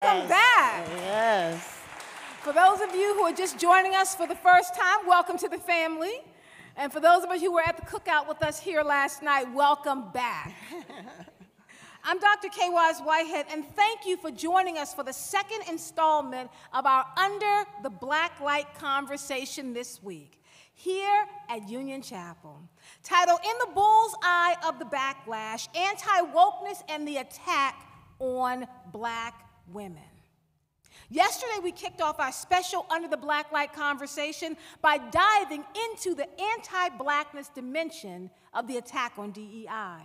Welcome back. Yes. For those of you who are just joining us for the first time, welcome to the family. And for those of us who were at the cookout with us here last night, welcome back. I'm Dr. Kay Wise Whitehead, and thank you for joining us for the second installment of our Under the Black Light conversation this week, here at Union Chapel, titled In the Bullseye of the Backlash, Anti-Wokeness and the Attack on Black Women. Yesterday, we kicked off our special Under the Black Light conversation by diving into the anti-blackness dimension of the attack on DEI.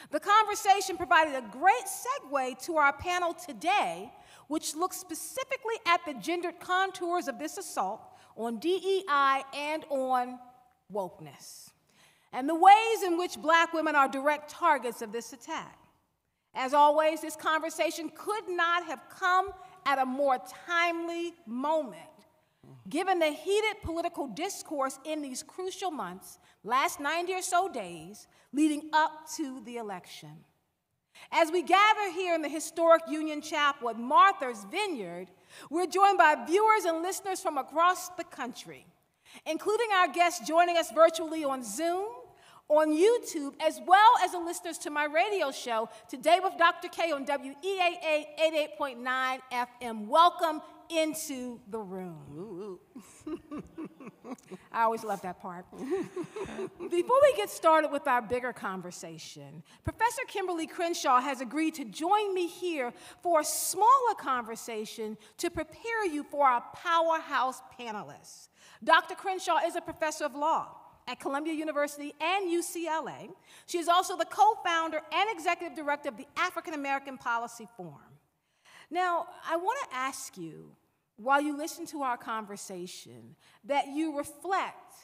The conversation provided a great segue to our panel today, which looks specifically at the gendered contours of this assault on DEI and on wokeness, and the ways in which Black women are direct targets of this attack. As always, this conversation could not have come at a more timely moment, given the heated political discourse in these crucial months, last 90 or so days, leading up to the election. As we gather here in the historic Union Chapel at Martha's Vineyard, we're joined by viewers and listeners from across the country, including our guests joining us virtually on Zoom, on YouTube, as well as the listeners to my radio show, Today with Dr. K on WEAA 88.9 FM. Welcome into the room. I always love that part. Before we get started with our bigger conversation, Professor Kimberly Crenshaw has agreed to join me here for a smaller conversation to prepare you for our powerhouse panelists. Dr. Crenshaw is a professor of law at Columbia University and UCLA. She is also the co-founder and executive director of the African American Policy Forum. Now, I want to ask you, while you listen to our conversation, that you reflect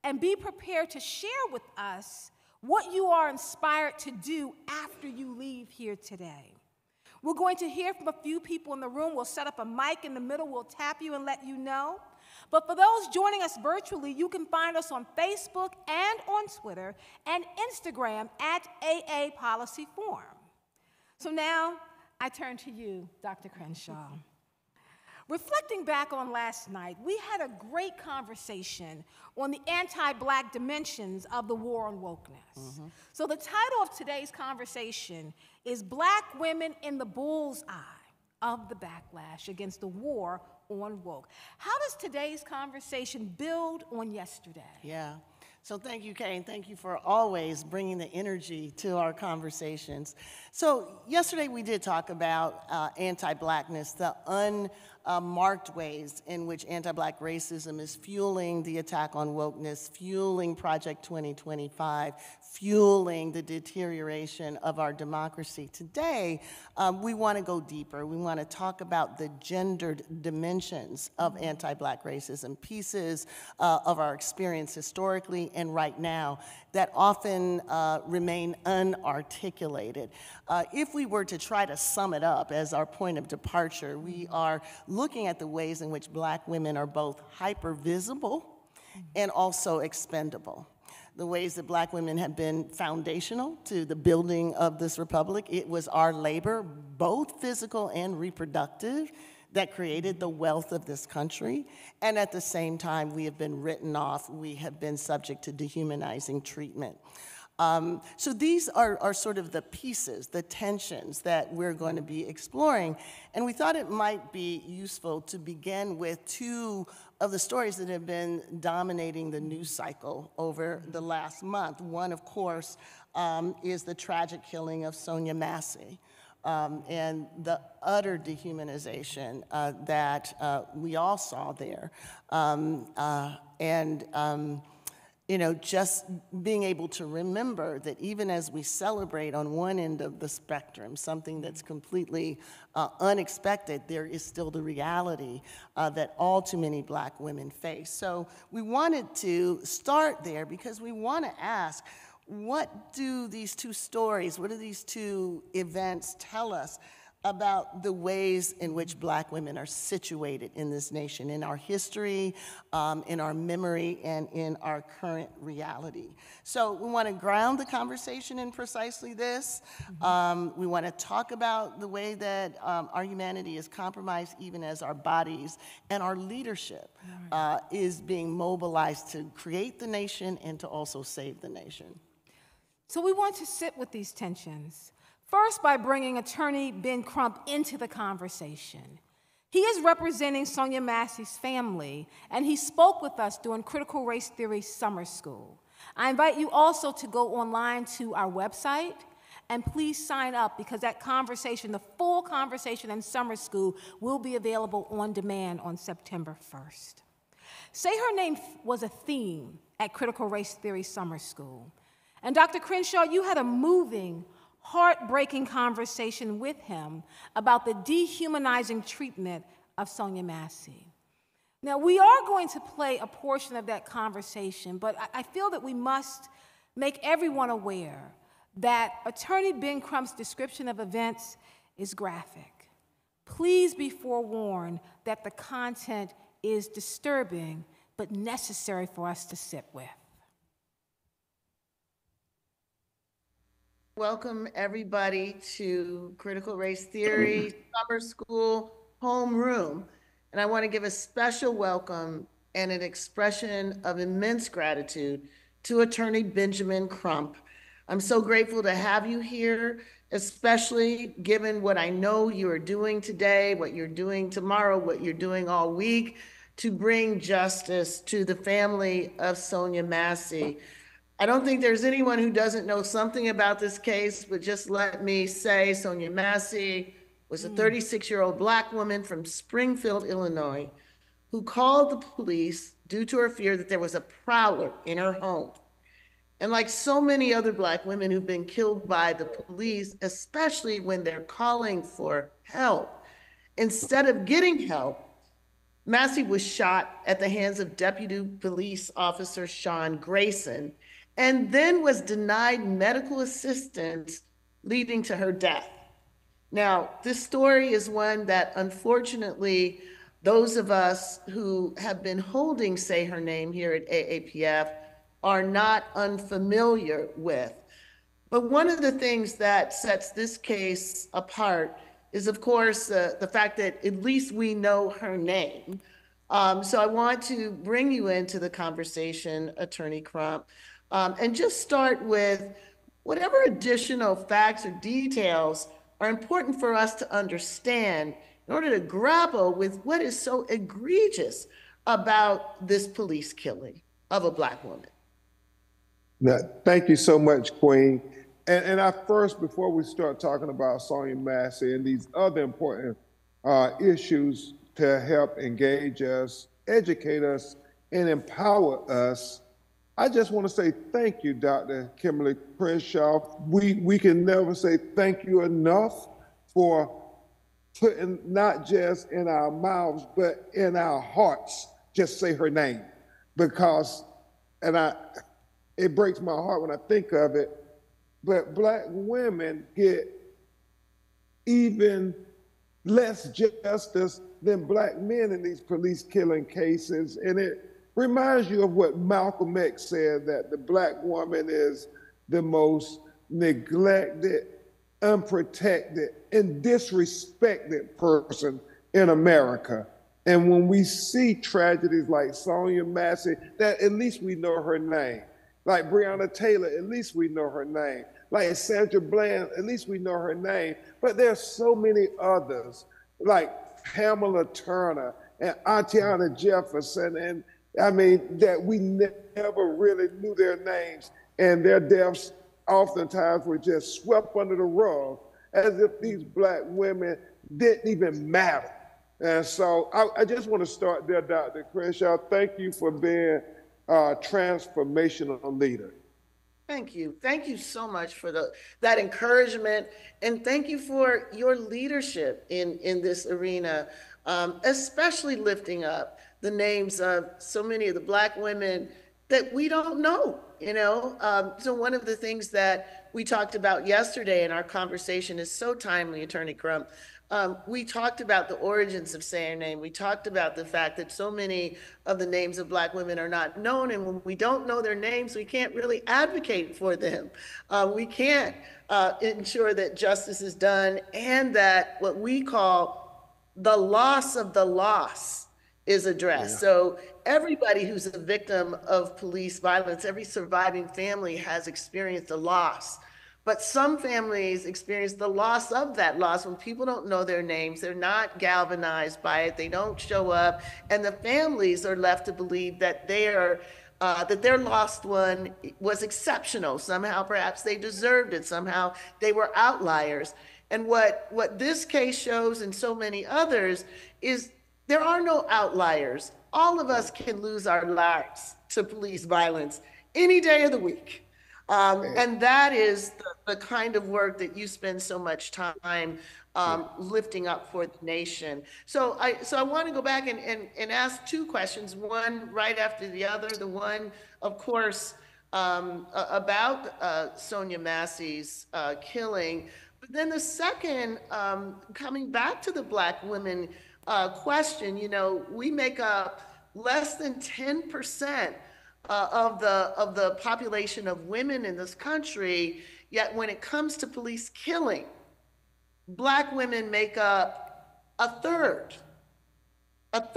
and be prepared to share with us what you are inspired to do after you leave here today. We're going to hear from a few people in the room. We'll set up a mic in the middle. We'll tap you and let you know. But for those joining us virtually, you can find us on Facebook and on Twitter and Instagram at AA Policy Forum. So now I turn to you, Dr. Crenshaw. Reflecting back on last night, we had a great conversation on the anti-Black dimensions of the war on wokeness. So the title of today's conversation is Black Women in the Bullseye of the Backlash Against the War on Woke. How does today's conversation build on yesterday? Yeah. So thank you, Kay, and thank you for always bringing the energy to our conversations. So yesterday we did talk about anti-Blackness, the unmarked ways in which anti-Black racism is fueling the attack on wokeness, fueling Project 2025, fueling the deterioration of our democracy. Today, we want to go deeper. We want to talk about the gendered dimensions of anti-Black racism, pieces of our experience historically and right now that often remain unarticulated. If we were to try to sum it up as our point of departure, we are looking at the ways in which Black women are both hyper-visible and also expendable. The ways that Black women have been foundational to the building of this republic. It was our labor, both physical and reproductive, that created the wealth of this country. And at the same time, we have been written off. We have been subject to dehumanizing treatment. So these are sort of the pieces, the tensions that we're going to be exploring. And we thought it might be useful to begin with two of the stories that have been dominating the news cycle over the last month. One, of course, is the tragic killing of Sonia Massey. And the utter dehumanization that we all saw there. You know, just being able to remember that even as we celebrate on one end of the spectrum, something that's completely unexpected, there is still the reality that all too many Black women face. So we wanted to start there because we want to ask, what do these two stories, what do these two events tell us about the ways in which Black women are situated in this nation, in our history, in our memory, and in our current reality. So we want to ground the conversation in precisely this. We want to talk about the way that our humanity is compromised even as our bodies and our leadership is being mobilized to create the nation and to also save the nation. So we want to sit with these tensions. First, by bringing attorney Ben Crump into the conversation. He is representing Sonia Massey's family, and he spoke with us during Critical Race Theory Summer School. I invite you also to go online to our website, and please sign up, because that conversation, the full conversation in summer school, will be available on demand on September 1st. Say Her Name was a theme at Critical Race Theory Summer School. And Dr. Crenshaw, you had a moving, heartbreaking conversation with him about the dehumanizing treatment of Sonia Massey. Now, we are going to play a portion of that conversation, but I feel that we must make everyone aware that Attorney Ben Crump's description of events is graphic. Please be forewarned that the content is disturbing, but necessary for us to sit with. Welcome everybody to Critical Race Theory Summer School Homeroom. And I want to give a special welcome and an expression of immense gratitude to Attorney Benjamin Crump. I'm so grateful to have you here, especially given what I know you are doing today, what you're doing tomorrow, what you're doing all week to bring justice to the family of Sonia Massey. I don't think there's anyone who doesn't know something about this case, but just let me say Sonia Massey was a 36-year-old Black woman from Springfield, Illinois, who called the police due to her fear that there was a prowler in her home. And like so many other Black women who've been killed by the police, especially when they're calling for help, instead of getting help, Massey was shot at the hands of Deputy Police Officer Sean Grayson, and then was denied medical assistance, leading to her death. Now, this story is one that unfortunately, those of us who have been holding Say Her Name here at AAPF are not unfamiliar with. But one of the things that sets this case apart is, of course, the fact that at least we know her name. So I want to bring you into the conversation, Attorney Crump, and just start with whatever additional facts or details are important for us to understand in order to grapple with what is so egregious about this police killing of a Black woman. Now, thank you so much, Queen. And I first, before we start talking about Sonia Massey and these other important issues to help engage us, educate us, and empower us, I just want to say thank you, Dr. Kimberly Crenshaw. We can never say thank you enough for putting not just in our mouths, but in our hearts, just say her name. Because, it breaks my heart when I think of it, but Black women get even less justice than Black men in these police killing cases. And it reminds you of what Malcolm X said, that the Black woman is the most neglected, unprotected, and disrespected person in America. And when we see tragedies like Sonia Massey, that at least we know her name. Like Breonna Taylor, at least we know her name. Like Sandra Bland, at least we know her name. But there's so many others, like Pamela Turner and Atiana Jefferson, and I mean, that we never really knew their names, and their deaths oftentimes were just swept under the rug as if these Black women didn't even matter. And so I just want to start there, Dr. Crenshaw. Thank you for being a transformational leader. Thank you. Thank you so much for that encouragement, and thank you for your leadership in this arena, especially lifting up the names of so many of the Black women that we don't know, you know? So one of the things that we talked about yesterday in our conversation is so timely, Attorney Crump, We talked about the origins of Say Your Name. We talked about the fact that so many of the names of Black women are not known, and when we don't know their names, we can't really advocate for them. We can't ensure that justice is done, and that what we call the loss of the loss is addressed. Yeah. So everybody who's a victim of police violence, every surviving family has experienced a loss. But some families experience the loss of that loss when people don't know their names, they're not galvanized by it, they don't show up, and the families are left to believe that their lost one was exceptional. Somehow, perhaps they deserved it. Somehow they were outliers. And what this case shows, and so many others, is there are no outliers. All of us can lose our lives to police violence any day of the week. And that is the kind of work that you spend so much time lifting up for the nation. So I want to go back and ask two questions, one right after the other. The one, of course, about Sonia Massey's killing. But then the second, coming back to the Black women question, you know, we make up less than 10% of the population of women in this country, yet when it comes to police killing, Black women make up a third of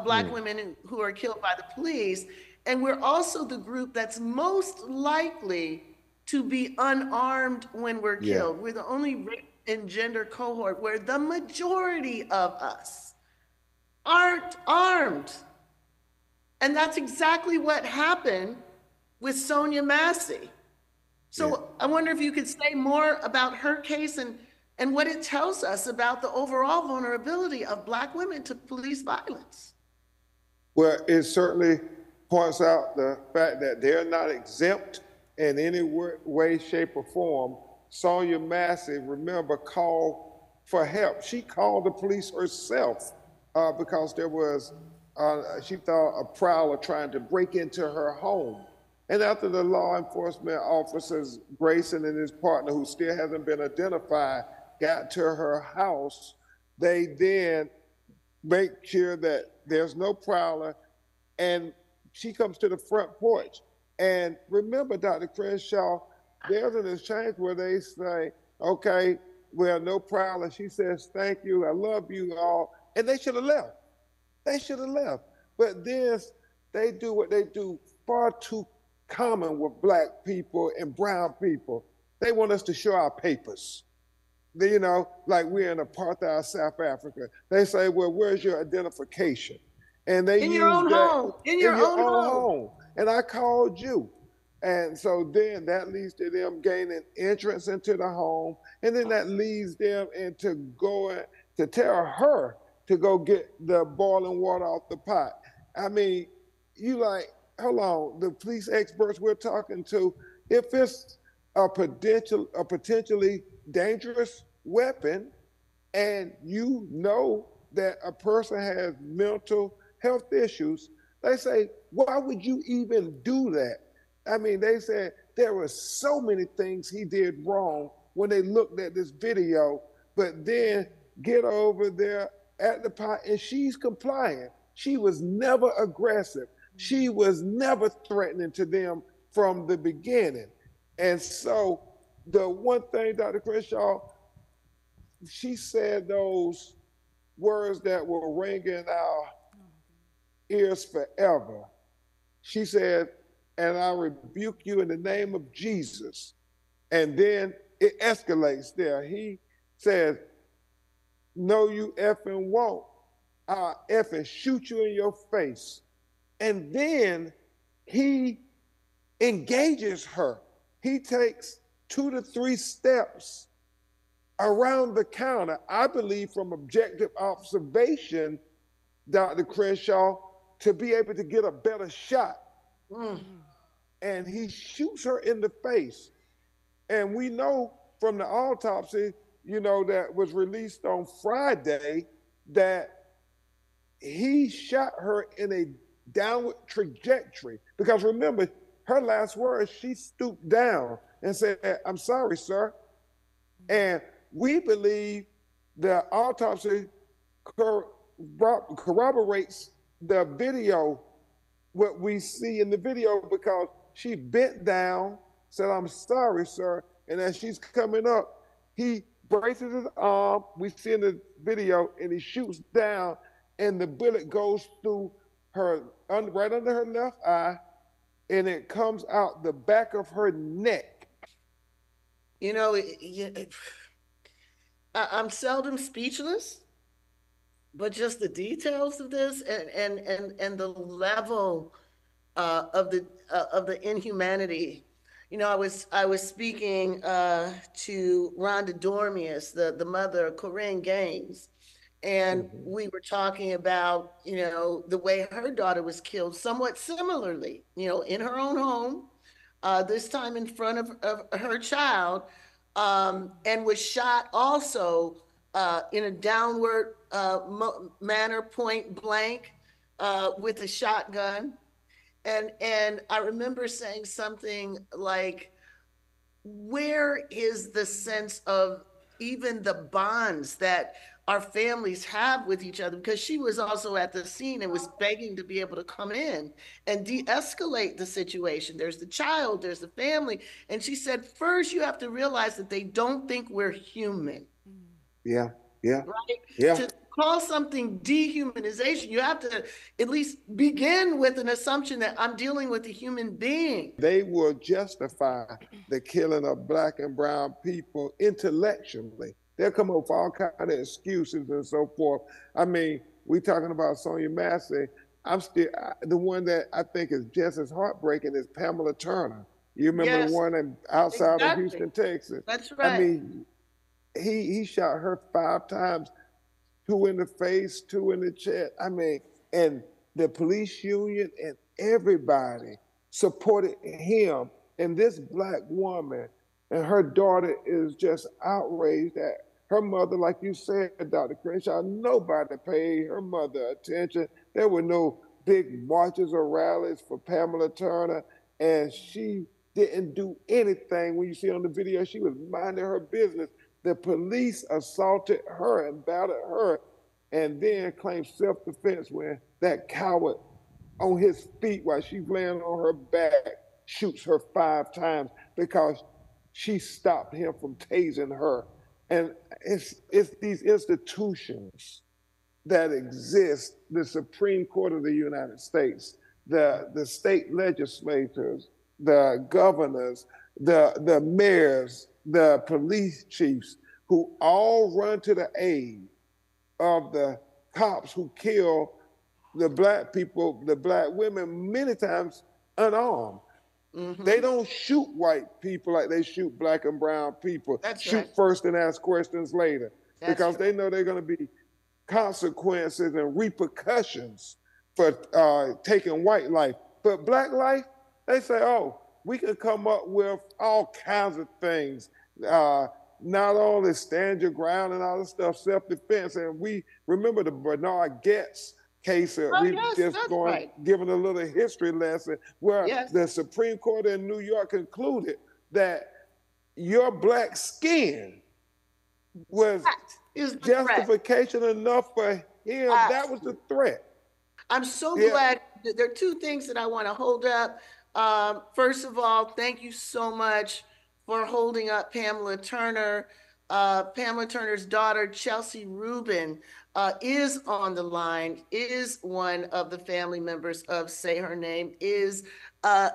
Black women who are killed by the police, and we're also the group that's most likely to be unarmed when we're killed. We're the only race and gender cohort where the majority of us aren't armed. And that's exactly what happened with Sonia Massey. So I wonder if you could say more about her case and what it tells us about the overall vulnerability of Black women to police violence. Well, it certainly points out the fact that they're not exempt in any way, shape, or form. Sonia Massey, remember, called for help. She called the police herself because there was she thought a prowler trying to break into her home. And after the law enforcement officers, Grayson and his partner, who still hasn't been identified, got to her house, they then make sure that there's no prowler, and she comes to the front porch. And remember, Dr. Crenshaw, there's an exchange where they say, okay, well, no prowler. She says, thank you, I love you all. And they should have left. They should have left. But this, they do what they do far too common with Black people and brown people. They want us to show our papers. They, you know, like we're in apartheid South Africa. They say, well, where's your identification? And they in use your own that home. In your own home. And I called you. And so then that leads to them gaining entrance into the home. And then that leads them into going to tell her to go get the boiling water off the pot. I mean, you like, hold on, the police experts we're talking to, if it's a potentially dangerous weapon and you know that a person has mental health issues, they say, why would you even do that? I mean, they said there were so many things he did wrong when they looked at this video, but then get over there at the pot, and she's compliant. She was never aggressive. She was never threatening to them from the beginning. And so the one thing, Dr. Crenshaw, she said those words that will ring in our ears forever. She said, and I rebuke you in the name of Jesus. And then it escalates there. He says, no, you effing won't. I'll effing shoot you in your face. And then he engages her. He takes 2 to 3 steps around the counter, I believe from objective observation, Dr. Crenshaw, to be able to get a better shot. And he shoots her in the face. And we know from the autopsy, you know, that was released on Friday, that he shot her in a downward trajectory. Because remember, her last words, she stooped down and said, I'm sorry, sir. And we believe The autopsy corroborates the video, what we see in the video, because she bent down, said, "I'm sorry, sir." And as she's coming up, he braces his arm. We see in the video, and he shoots down, and the bullet goes through her, right under her left eye, and it comes out the back of her neck. You know, I'm seldom speechless, but just the details of this and the level of the inhumanity. You know, I was speaking to Rhonda Dormius, the mother of Corinne Gaines, and we were talking about, you know, the way her daughter was killed somewhat similarly, you know, in her own home, this time in front of her child, and was shot also in a downward manner, point blank, with a shotgun. And I remember saying something like, where is the sense of even the bonds that our families have with each other? Because she was also at the scene and was begging to be able to come in and de-escalate the situation. There's the child, there's the family. And she said, first, you have to realize that they don't think we're human. Yeah, yeah. Right? Yeah. To call something dehumanization, you have to at least begin with an assumption that I'm dealing with a human being. They will justify the killing of Black and brown people intellectually. They'll come up with all kinds of excuses and so forth. I mean, we talking about Sonia Massey. I'm still, the one that I think is just as heartbreaking is Pamela Turner. You remember the one outside of Houston, Texas? That's right. I mean, he shot her 5 times, 2 in the face, 2 in the chest. I mean, and the police union and everybody supported him. And this Black woman and her daughter is just outraged that her mother, like you said, Dr. Crenshaw, nobody paid her mother attention. There were no big marches or rallies for Pamela Turner, and she didn't do anything. When you see on the video, she was minding her business. The police assaulted her and battered her, and then claimed self-defense when that coward on his feet while she's laying on her back shoots her 5 times because she stopped him from tasing her. And it's these institutions that exist, the Supreme Court of the United States, the state legislators, the governors, the mayors, the police chiefs, who all run to the aid of the cops who kill the Black people, the Black women, many times unarmed. They don't shoot white people like they shoot Black and brown people. Shoot first and ask questions later. Because they know there are going to be consequences and repercussions for taking white life. But Black life, they say, oh, we can come up with all kinds of things. Not only stand your ground and all this stuff, self-defense. And we remember the Bernard Getz case. We've just given a little history lesson where the Supreme Court in New York concluded that your Black skin was justification enough for him. That was the threat. I'm so glad. There are 2 things that I want to hold up. First of all, thank you so much for holding up Pamela Turner. Pamela Turner's daughter, Chelsea Rubin, is on the line, is one of the family members of Say Her Name, is a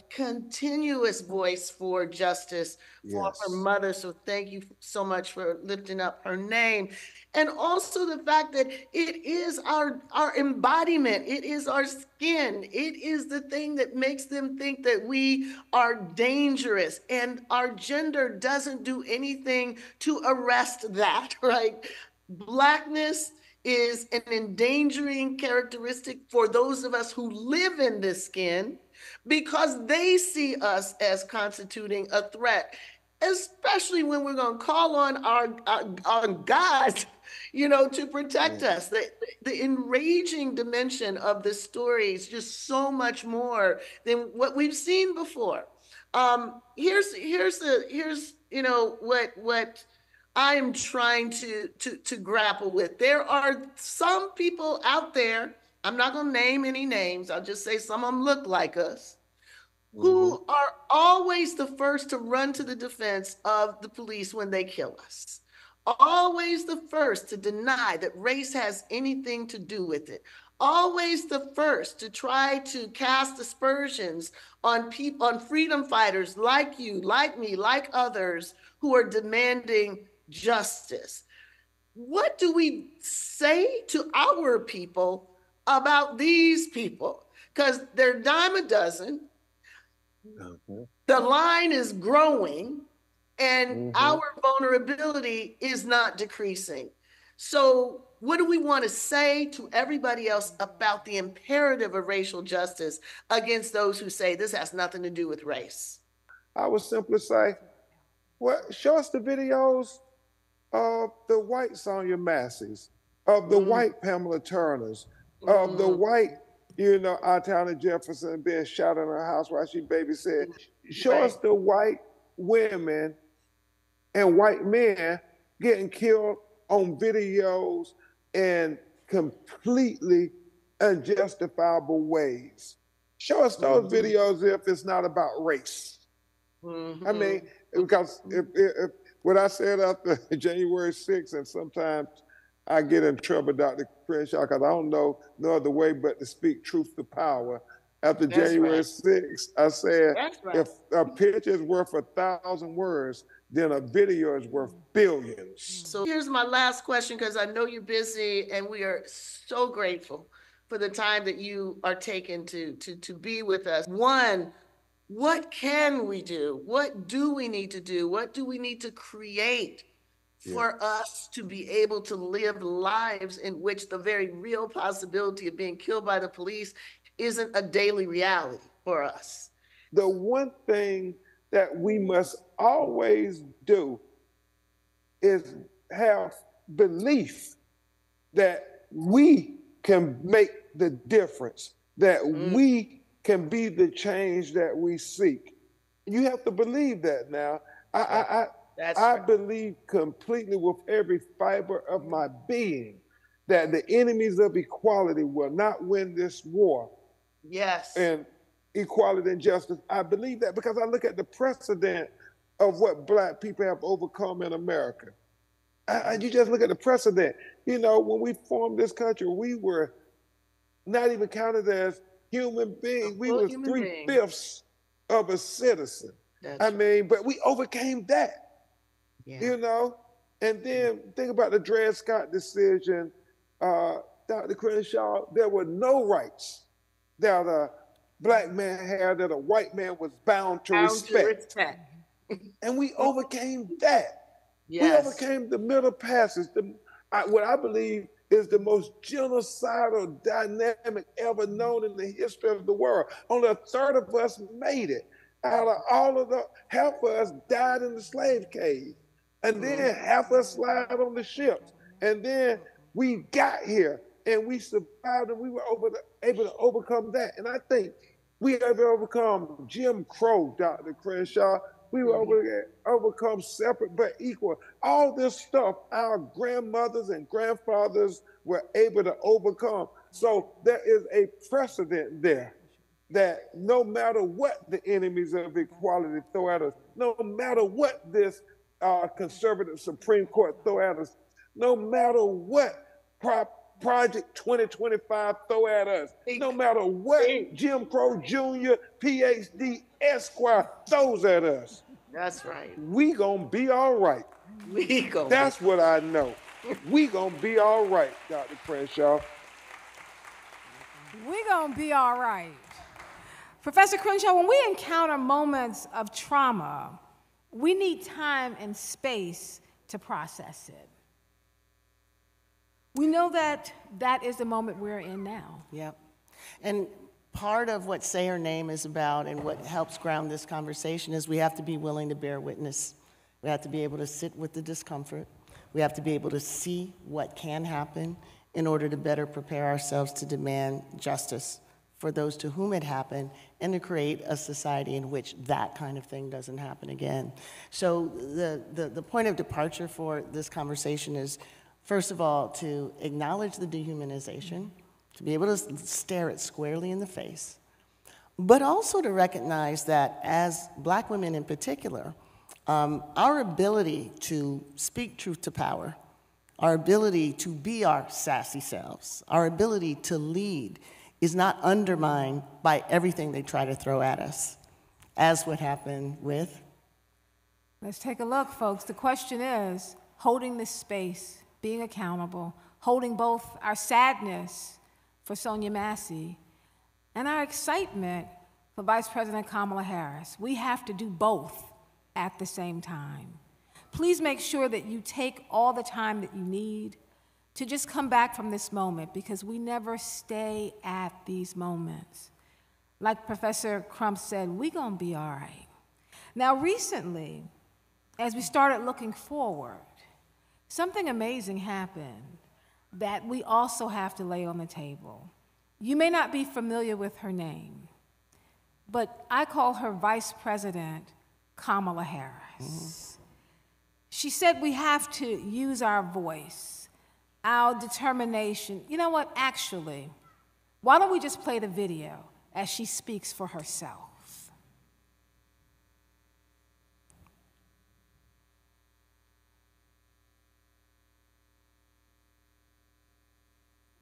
continuous voice for justice for her mother. So thank you so much for lifting up her name. And also the fact that it is our embodiment. It is our skin. It is the thing that makes them think that we are dangerous. And our gender doesn't do anything to arrest that, right? Blackness is an endangering characteristic for those of us who live in this skin because they see us as constituting a threat, especially when we're going to call on our God, you know, to protect us. The enraging dimension of this story is just so much more than what we've seen before. Here's you know what I am trying to grapple with. There are some people out there, I'm not going to name any names, I'll just say some of them look like us, who are always the first to run to the defense of the police when they kill us. Always the first to deny that race has anything to do with it. Always the first to try to cast aspersions on people, on freedom fighters like you, like me, like others who are demanding justice. What do we say to our people about these people? Because they're dime a dozen. The line is growing and our vulnerability is not decreasing. So what do we want to say to everybody else about the imperative of racial justice against those who say this has nothing to do with race? I would simply say, well, show us the videos of the white Sonya Masseys, of the white Pamela Turners, of the white, Tatiana Jefferson being shot in her house while she babysat. Show us the white women and white men getting killed on videos in completely unjustifiable ways. Show us those videos if it's not about race. I mean, because if what I said after January 6th, and sometimes I get in trouble, Dr. Crenshaw, because I don't know no other way but to speak truth to power. After January 6th, I said, if a picture is worth 1,000 words, then a video is worth billions. So here's my last question, because I know you're busy, and we are so grateful for the time that you are taking to be with us. One, what can we do? What do we need to do? What do we need to create for us to be able to live lives in which the very real possibility of being killed by the police isn't a daily reality for us? The one thing that we must always do is have belief that we can make the difference, that we can be the change that we seek. You have to believe that now. I believe completely with every fiber of my being that the enemies of equality will not win this war. Yes. And equality and justice. I believe that because I look at the precedent of what Black people have overcome in America. You just look at the precedent. When we formed this country, we were not even counted as human beings. We were 3/5 of a citizen. But we overcame that. And then think about the Dred Scott decision, Dr. Crenshaw. There were no rights that a Black man had that a white man was bound to respect. And we overcame that. Yes. We overcame the Middle Passage, what I believe is the most genocidal dynamic ever known in the history of the world. Only 1/3 of us made it. Out of all of half of us died in the slave cave. And then half of us slid on the ships. And then we got here and we survived and we were able to overcome that. And I think we have overcome Jim Crow, Dr. Crenshaw. We were able to overcome separate but equal. All this stuff our grandmothers and grandfathers were able to overcome. So there is a precedent there that no matter what the enemies of equality throw at us, no matter what this conservative Supreme Court throw at us, no matter what Project 2025 throw at us, no matter what Jim Crow Jr., PhD, Esquire throws at us. That's right. We gonna be all right. That's what I know. We gonna be all right, Dr. Crenshaw. We gonna be all right. Professor Crenshaw, when we encounter moments of trauma, we need time and space to process it. We know that that is the moment we're in now. Yep. And part of what Say Her Name is about and what helps ground this conversation is we have to be willing to bear witness. We have to be able to sit with the discomfort. We have to be able to see what can happen in order to better prepare ourselves to demand justice for those to whom it happened, and to create a society in which that kind of thing doesn't happen again. So the point of departure for this conversation is, first of all, to acknowledge the dehumanization, to be able to stare it squarely in the face, but also to recognize that as Black women in particular, our ability to speak truth to power, our ability to be our sassy selves, our ability to lead is not undermined by everything they try to throw at us, as what happened with. Let's take a look, folks. The question is, holding this space, being accountable, holding both our sadness for Sonia Massey and our excitement for Vice President Kamala Harris. We have to do both at the same time. Please make sure that you take all the time that you need to just come back from this moment, because we never stay at these moments. Like Professor Crump said, we're gonna be all right. Now, recently, as we started looking forward, something amazing happened that we also have to lay on the table. You may not be familiar with her name, but I call her Vice President Kamala Harris. She said we have to use our voice, our determination. You know what, actually, why don't we just play the video as she speaks for herself?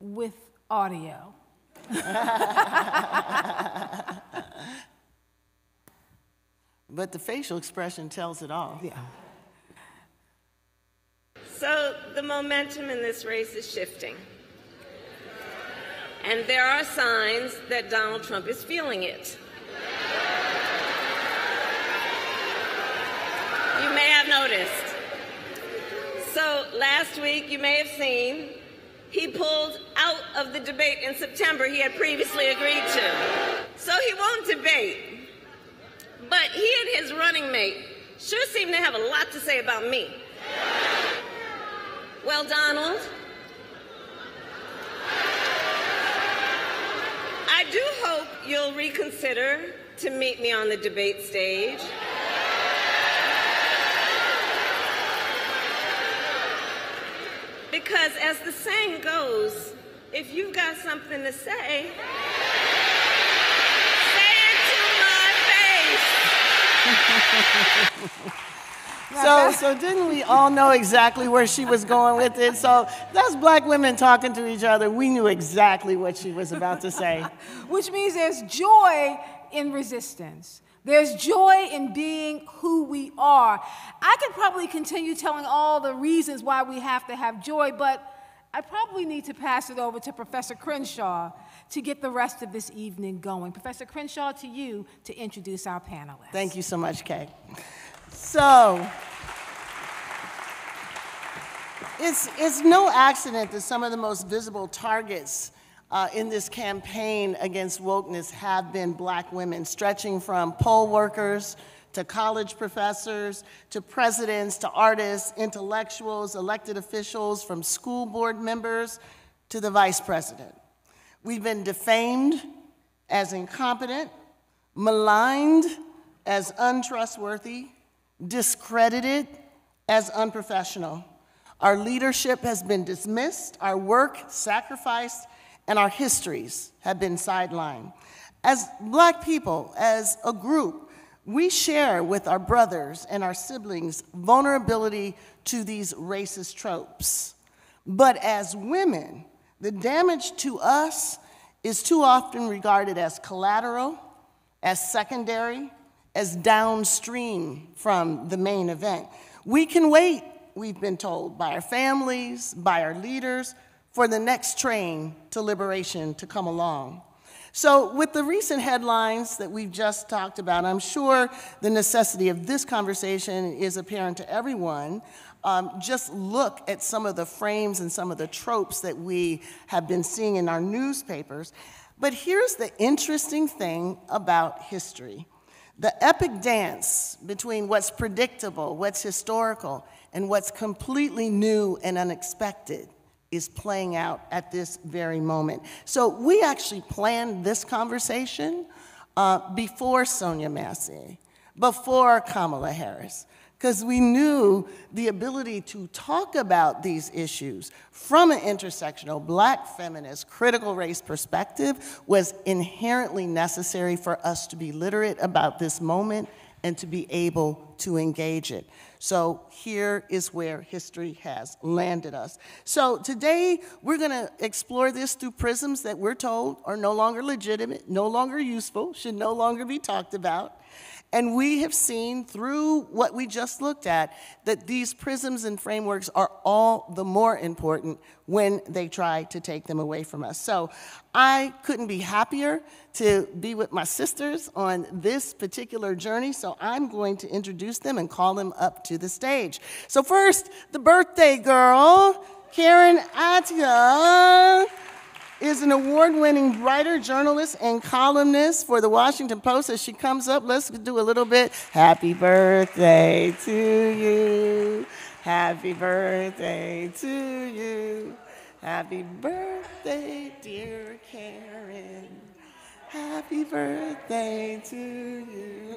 With audio. But the facial expression tells it all. Yeah. So the momentum in this race is shifting. And there are signs that Donald Trump is feeling it. You may have noticed. So last week, you may have seen, he pulled out of the debate in September he had previously agreed to. So he won't debate. But he and his running mate sure seem to have a lot to say about me. Well, Donald, I do hope you'll reconsider to meet me on the debate stage. Because as the saying goes, if you've got something to say, say it to my face. So didn't we all know exactly where she was going with it? So that's Black women talking to each other. We knew exactly what she was about to say. Which means there's joy in resistance. There's joy in being who we are. I could probably continue telling all the reasons why we have to have joy, but I probably need to pass it over to Professor Crenshaw to get the rest of this evening going. Professor Crenshaw, to you to introduce our panelists. Thank you so much, Kay. So, it's no accident that some of the most visible targets in this campaign against wokeness have been Black women, stretching from poll workers to college professors to presidents to artists, intellectuals, elected officials, from school board members to the vice president. We've been defamed as incompetent, maligned as untrustworthy, discredited as unprofessional. Our leadership has been dismissed, our work sacrificed, and our histories have been sidelined. As Black people, as a group, we share with our brothers and our siblings vulnerability to these racist tropes. But as women, the damage to us is too often regarded as collateral, as secondary, as downstream from the main event. We can wait, we've been told, by our families, by our leaders, for the next train to liberation to come along. So with the recent headlines that we've just talked about, I'm sure the necessity of this conversation is apparent to everyone. Just look at some of the frames and some of the tropes that we have been seeing in our newspapers. But here's the interesting thing about history. The epic dance between what's predictable, what's historical, and what's completely new and unexpected is playing out at this very moment. So we actually planned this conversation before Sonia Massey, before Kamala Harris, because we knew the ability to talk about these issues from an intersectional, Black feminist, critical race perspective was inherently necessary for us to be literate about this moment and to be able to engage it. So here is where history has landed us. So today, we're gonna explore this through prisms that we're told are no longer legitimate, no longer useful, should no longer be talked about. And we have seen through what we just looked at that these prisms and frameworks are all the more important when they try to take them away from us. So I couldn't be happier to be with my sisters on this particular journey, so I'm going to introduce them and call them up to the stage. So first, the birthday girl, Karen Attia, is an award-winning writer, journalist, and columnist for the Washington Post. As she comes up, let's do a little bit. Happy birthday to you. Happy birthday to you. Happy birthday, dear Karen. Happy birthday to you.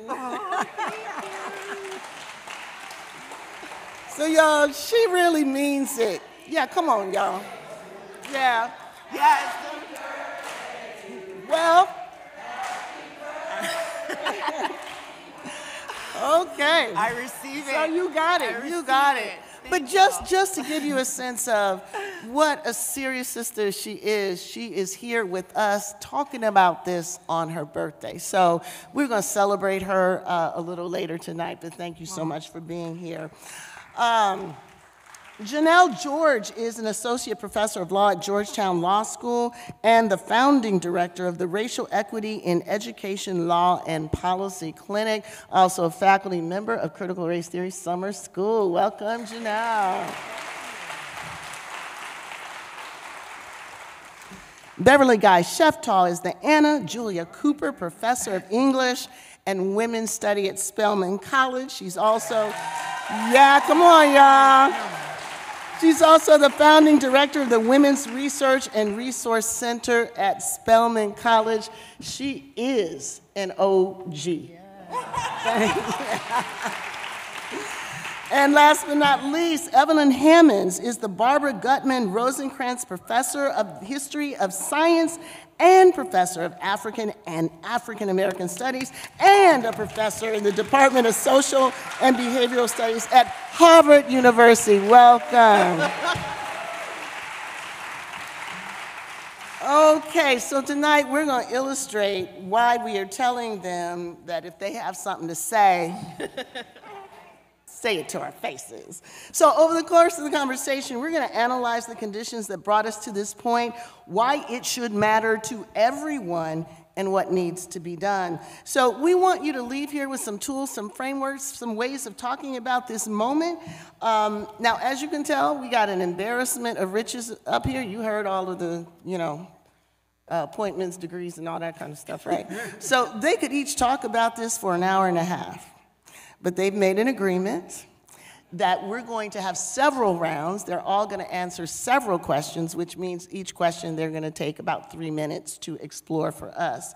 So y'all, she really means it. Yeah, come on, y'all. Yeah. Yes. Well, okay. I receive it. So you got it. You got it. But just to give you a sense of what a serious sister she is here with us talking about this on her birthday. So we're going to celebrate her a little later tonight, but thank you so much for being here. Janelle George is an associate professor of law at Georgetown Law School and the founding director of the Racial Equity in Education Law and Policy Clinic, also a faculty member of Critical Race Theory Summer School. Welcome, Janelle. Beverly Guy Sheftall is the Anna Julia Cooper Professor of English and Women's Study at Spelman College. She's also, yeah, come on, y'all. She's also the founding director of the Women's Research and Resource Center at Spelman College. She is an OG. And last but not least, Evelyn Hammonds is the Barbara Gutman Rosencrantz Professor of History of Science and Professor of African and African American Studies and a professor in the Department of Social and Behavioral Studies at Harvard University. Welcome. Okay, so tonight we're going to illustrate why we are telling them that if they have something to say, say it to our faces. So over the course of the conversation, we're going to analyze the conditions that brought us to this point, why it should matter to everyone, and what needs to be done. So we want you to leave here with some tools, some frameworks, some ways of talking about this moment. Now, as you can tell, we got an embarrassment of riches up here. You heard all of the, appointments, degrees, and all that kind of stuff, right? So they could each talk about this for an hour and a half. But they've made an agreement that we're going to have several rounds. They're all going to answer several questions, which means each question they're going to take about 3 minutes to explore for us.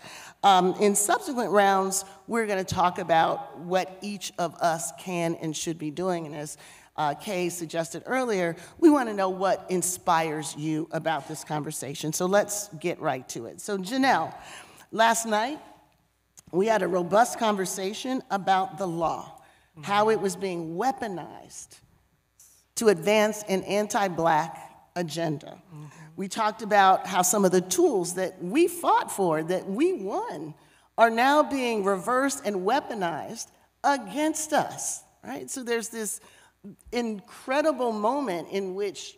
In subsequent rounds, we're going to talk about what each of us can and should be doing. And as Kay suggested earlier, we want to know what inspires you about this conversation. So let's get right to it. So Janelle, last night, we had a robust conversation about the law, how it was being weaponized to advance an anti-Black agenda. We talked about how some of the tools that we fought for, that we won, are now being reversed and weaponized against us, right? So there's this incredible moment in which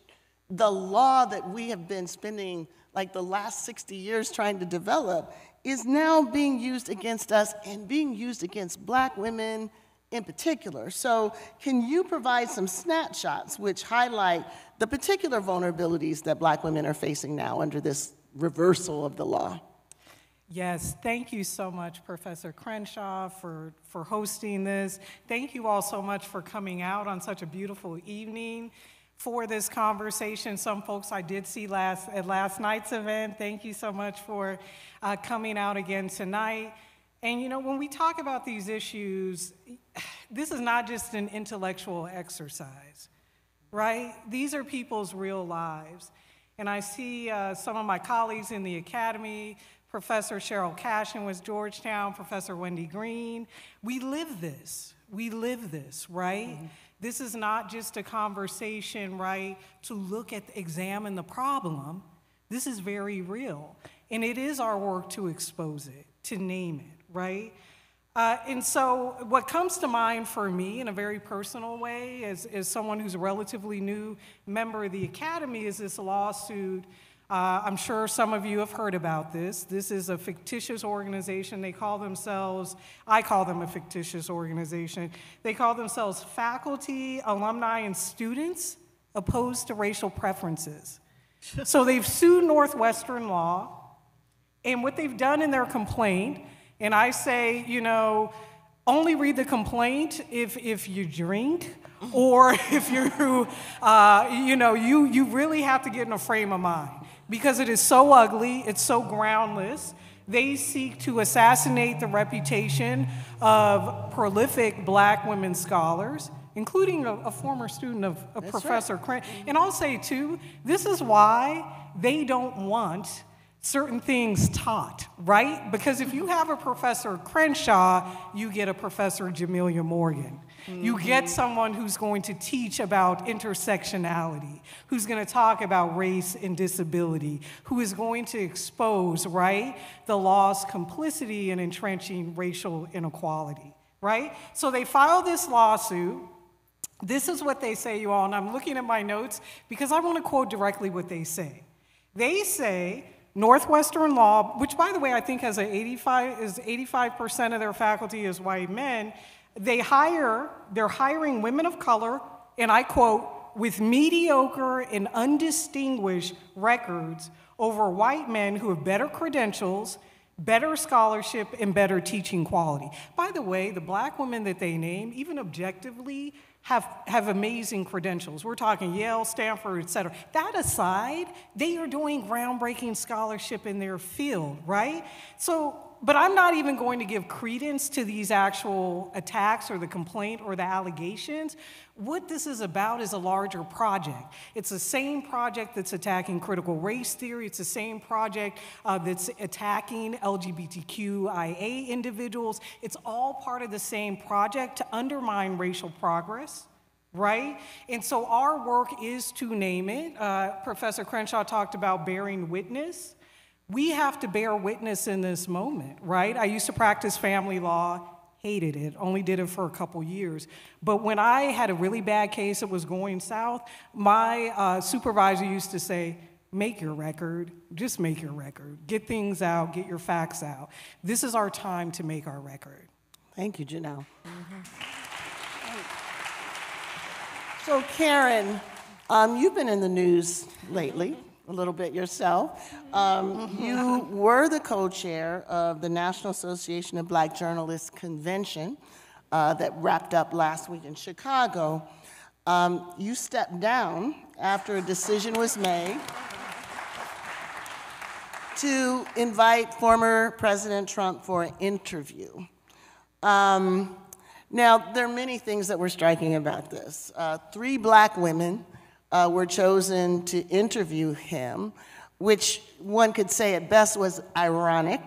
the law that we have been spending like the last 60 years trying to develop is now being used against us and being used against Black women in particular. So can you provide some snapshots which highlight the particular vulnerabilities that Black women are facing now under this reversal of the law? Yes, thank you so much, Professor Crenshaw, for hosting this. Thank you all so much for coming out on such a beautiful evening. for this conversation. Some folks I did see at last night's event. Thank you so much for coming out again tonight. And you know, when we talk about these issues, this is not just an intellectual exercise, right? These are people's real lives. And I see some of my colleagues in the academy, Professor Cheryl Cashin with Georgetown, Professor Wendy Green. We live this, right? Mm-hmm. This is not just a conversation, right, to examine the problem. This is very real. And it is our work to expose it, to name it, right? And so what comes to mind for me in a very personal way as someone who's a relatively new member of the Academy is this lawsuit. I'm sure some of you have heard about this. This is a fictitious organization. I call them a fictitious organization. They call themselves Faculty, Alumni, and Students Opposed to Racial Preferences. So they've sued Northwestern Law, and what they've done in their complaint, and I say, you know, only read the complaint if you drink, or if you really have to get in a frame of mind, because it is so ugly, it's so groundless. They seek to assassinate the reputation of prolific Black women scholars, including a former student of Professor Crenshaw. And I'll say, too, this is why they don't want certain things taught, right? Because if you have a Professor Crenshaw, you get a Professor Jamelia Morgan. Mm-hmm. You get someone who's going to teach about intersectionality, who's going to talk about race and disability, who is going to expose, right, the law's complicity in entrenching racial inequality, right? So they file this lawsuit. This is what they say, you all, and I'm looking at my notes because I want to quote directly what they say. They say, Northwestern Law, which by the way I think has 85% of their faculty is white men, they're hiring women of color, and I quote, with mediocre and undistinguished records over white men who have better credentials, better scholarship, and better teaching quality. By the way, the Black women that they name, even objectively, have amazing credentials. We're talking Yale, Stanford, et cetera. That aside, they are doing groundbreaking scholarship in their field, right? So, but I'm not even going to give credence to these actual attacks or the complaint or the allegations. What this is about is a larger project. It's the same project that's attacking critical race theory. It's the same project that's attacking LGBTQIA individuals. It's all part of the same project to undermine racial progress, right? And so our work is to name it. Professor Crenshaw talked about bearing witness. We have to bear witness in this moment, right? I used to practice family law, hated it, only did it for a couple years. But when I had a really bad case that was going south, my supervisor used to say, make your record, just make your record. Get things out, get your facts out. This is our time to make our record. Thank you, Janelle. So Karen, you've been in the news lately. A little bit yourself. You were the co-chair of the National Association of Black Journalists Convention that wrapped up last week in Chicago. You stepped down after a decision was made to invite former President Trump for an interview. Now, there are many things that were striking about this. 3 Black women were chosen to interview him, which one could say at best was ironic,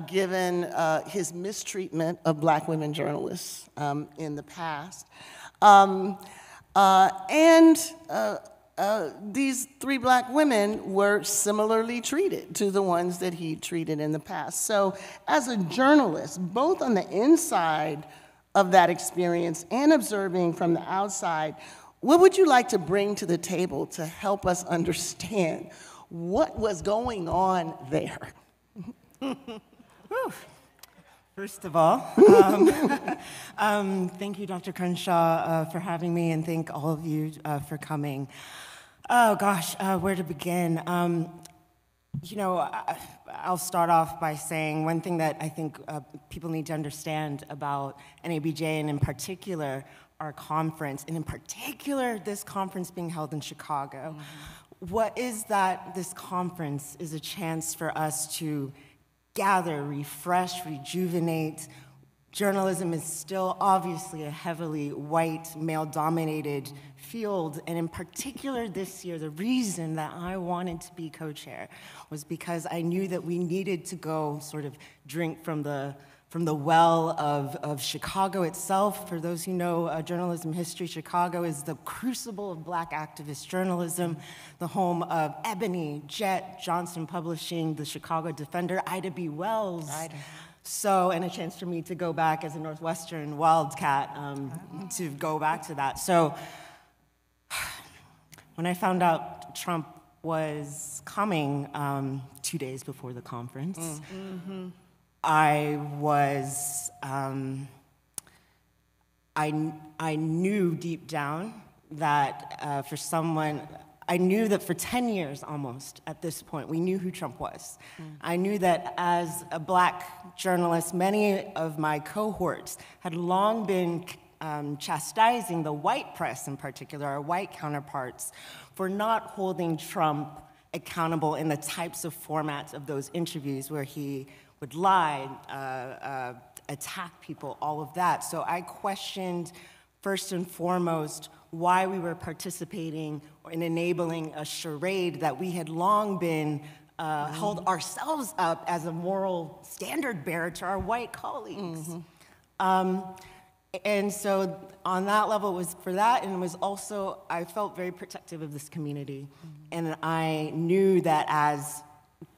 given his mistreatment of Black women journalists in the past. These 3 Black women were similarly treated to the ones that he treated in the past. So as a journalist, both on the inside of that experience and observing from the outside, what would you like to bring to the table to help us understand what was going on there? First of all, thank you, Dr. Crenshaw, for having me, and thank all of you for coming. Oh gosh, where to begin? I'll start off by saying one thing that I think people need to understand about NABJ, and in particular, our conference, and in particular, this conference being held in Chicago. What is that this conference is a chance for us to gather, refresh, rejuvenate. Journalism is still obviously a heavily white, male-dominated field, and in particular this year, the reason that I wanted to be co-chair was because I knew that we needed to go sort of drink from the well of Chicago itself. For those who know journalism history, Chicago is the crucible of Black activist journalism, the home of Ebony, Jet, Johnson Publishing, the Chicago Defender, Ida B. Wells. So, and a chance for me to go back as a Northwestern Wildcat to go back to that. So, when I found out Trump was coming 2 days before the conference, I was, I knew deep down that for someone, I knew that for 10 years almost at this point, we knew who Trump was. I knew that as a Black journalist, many of my cohorts had long been chastising the white press in particular, our white counterparts, for not holding Trump accountable in the types of formats of those interviews where he would lie, attack people, all of that. So I questioned, first and foremost, why we were participating in enabling a charade that we had long been held ourselves up as a moral standard bearer to our white colleagues. And so on that level, it was for that, and it was also, I felt very protective of this community. And I knew that as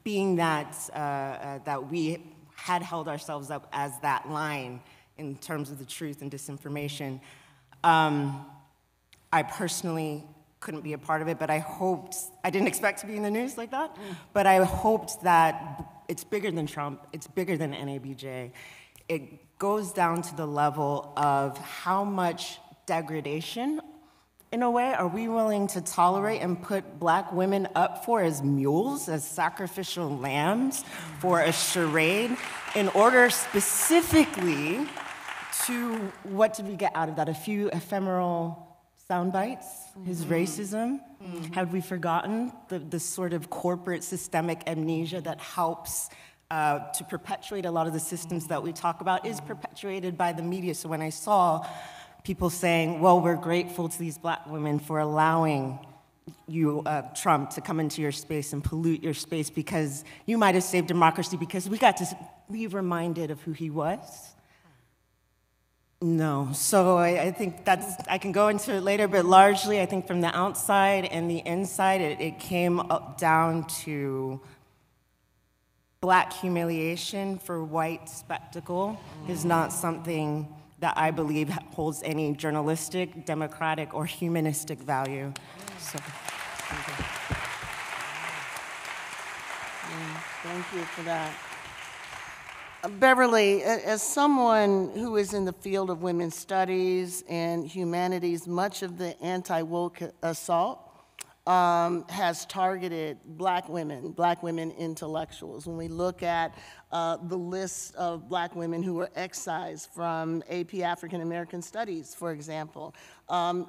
being that, that we had held ourselves up as that line in terms of the truth and disinformation, I personally couldn't be a part of it, but I hoped, I didn't expect to be in the news like that, but I hoped that it's bigger than Trump, it's bigger than NABJ. It goes down to the level of how much degradation, in a way, are we willing to tolerate and put Black women up for as mules, as sacrificial lambs for a charade, in order specifically to, what did we get out of that? A few ephemeral sound bites, his racism. Had we forgotten the sort of corporate systemic amnesia that helps to perpetuate a lot of the systems that we talk about is perpetuated by the media. So when I saw people saying, well, we're grateful to these Black women for allowing you, Trump, to come into your space and pollute your space because you might have saved democracy because we got to be reminded of who he was. No, so I think that's, I can go into it later, but largely I think from the outside and the inside, it came up down to Black humiliation for white spectacle is not something that I believe holds any journalistic, democratic, or humanistic value. So, thank you for that. Beverly, as someone who is in the field of women's studies and humanities, much of the anti-woke assault has targeted Black women intellectuals. When we look at the list of Black women who were excised from AP African American Studies, for example,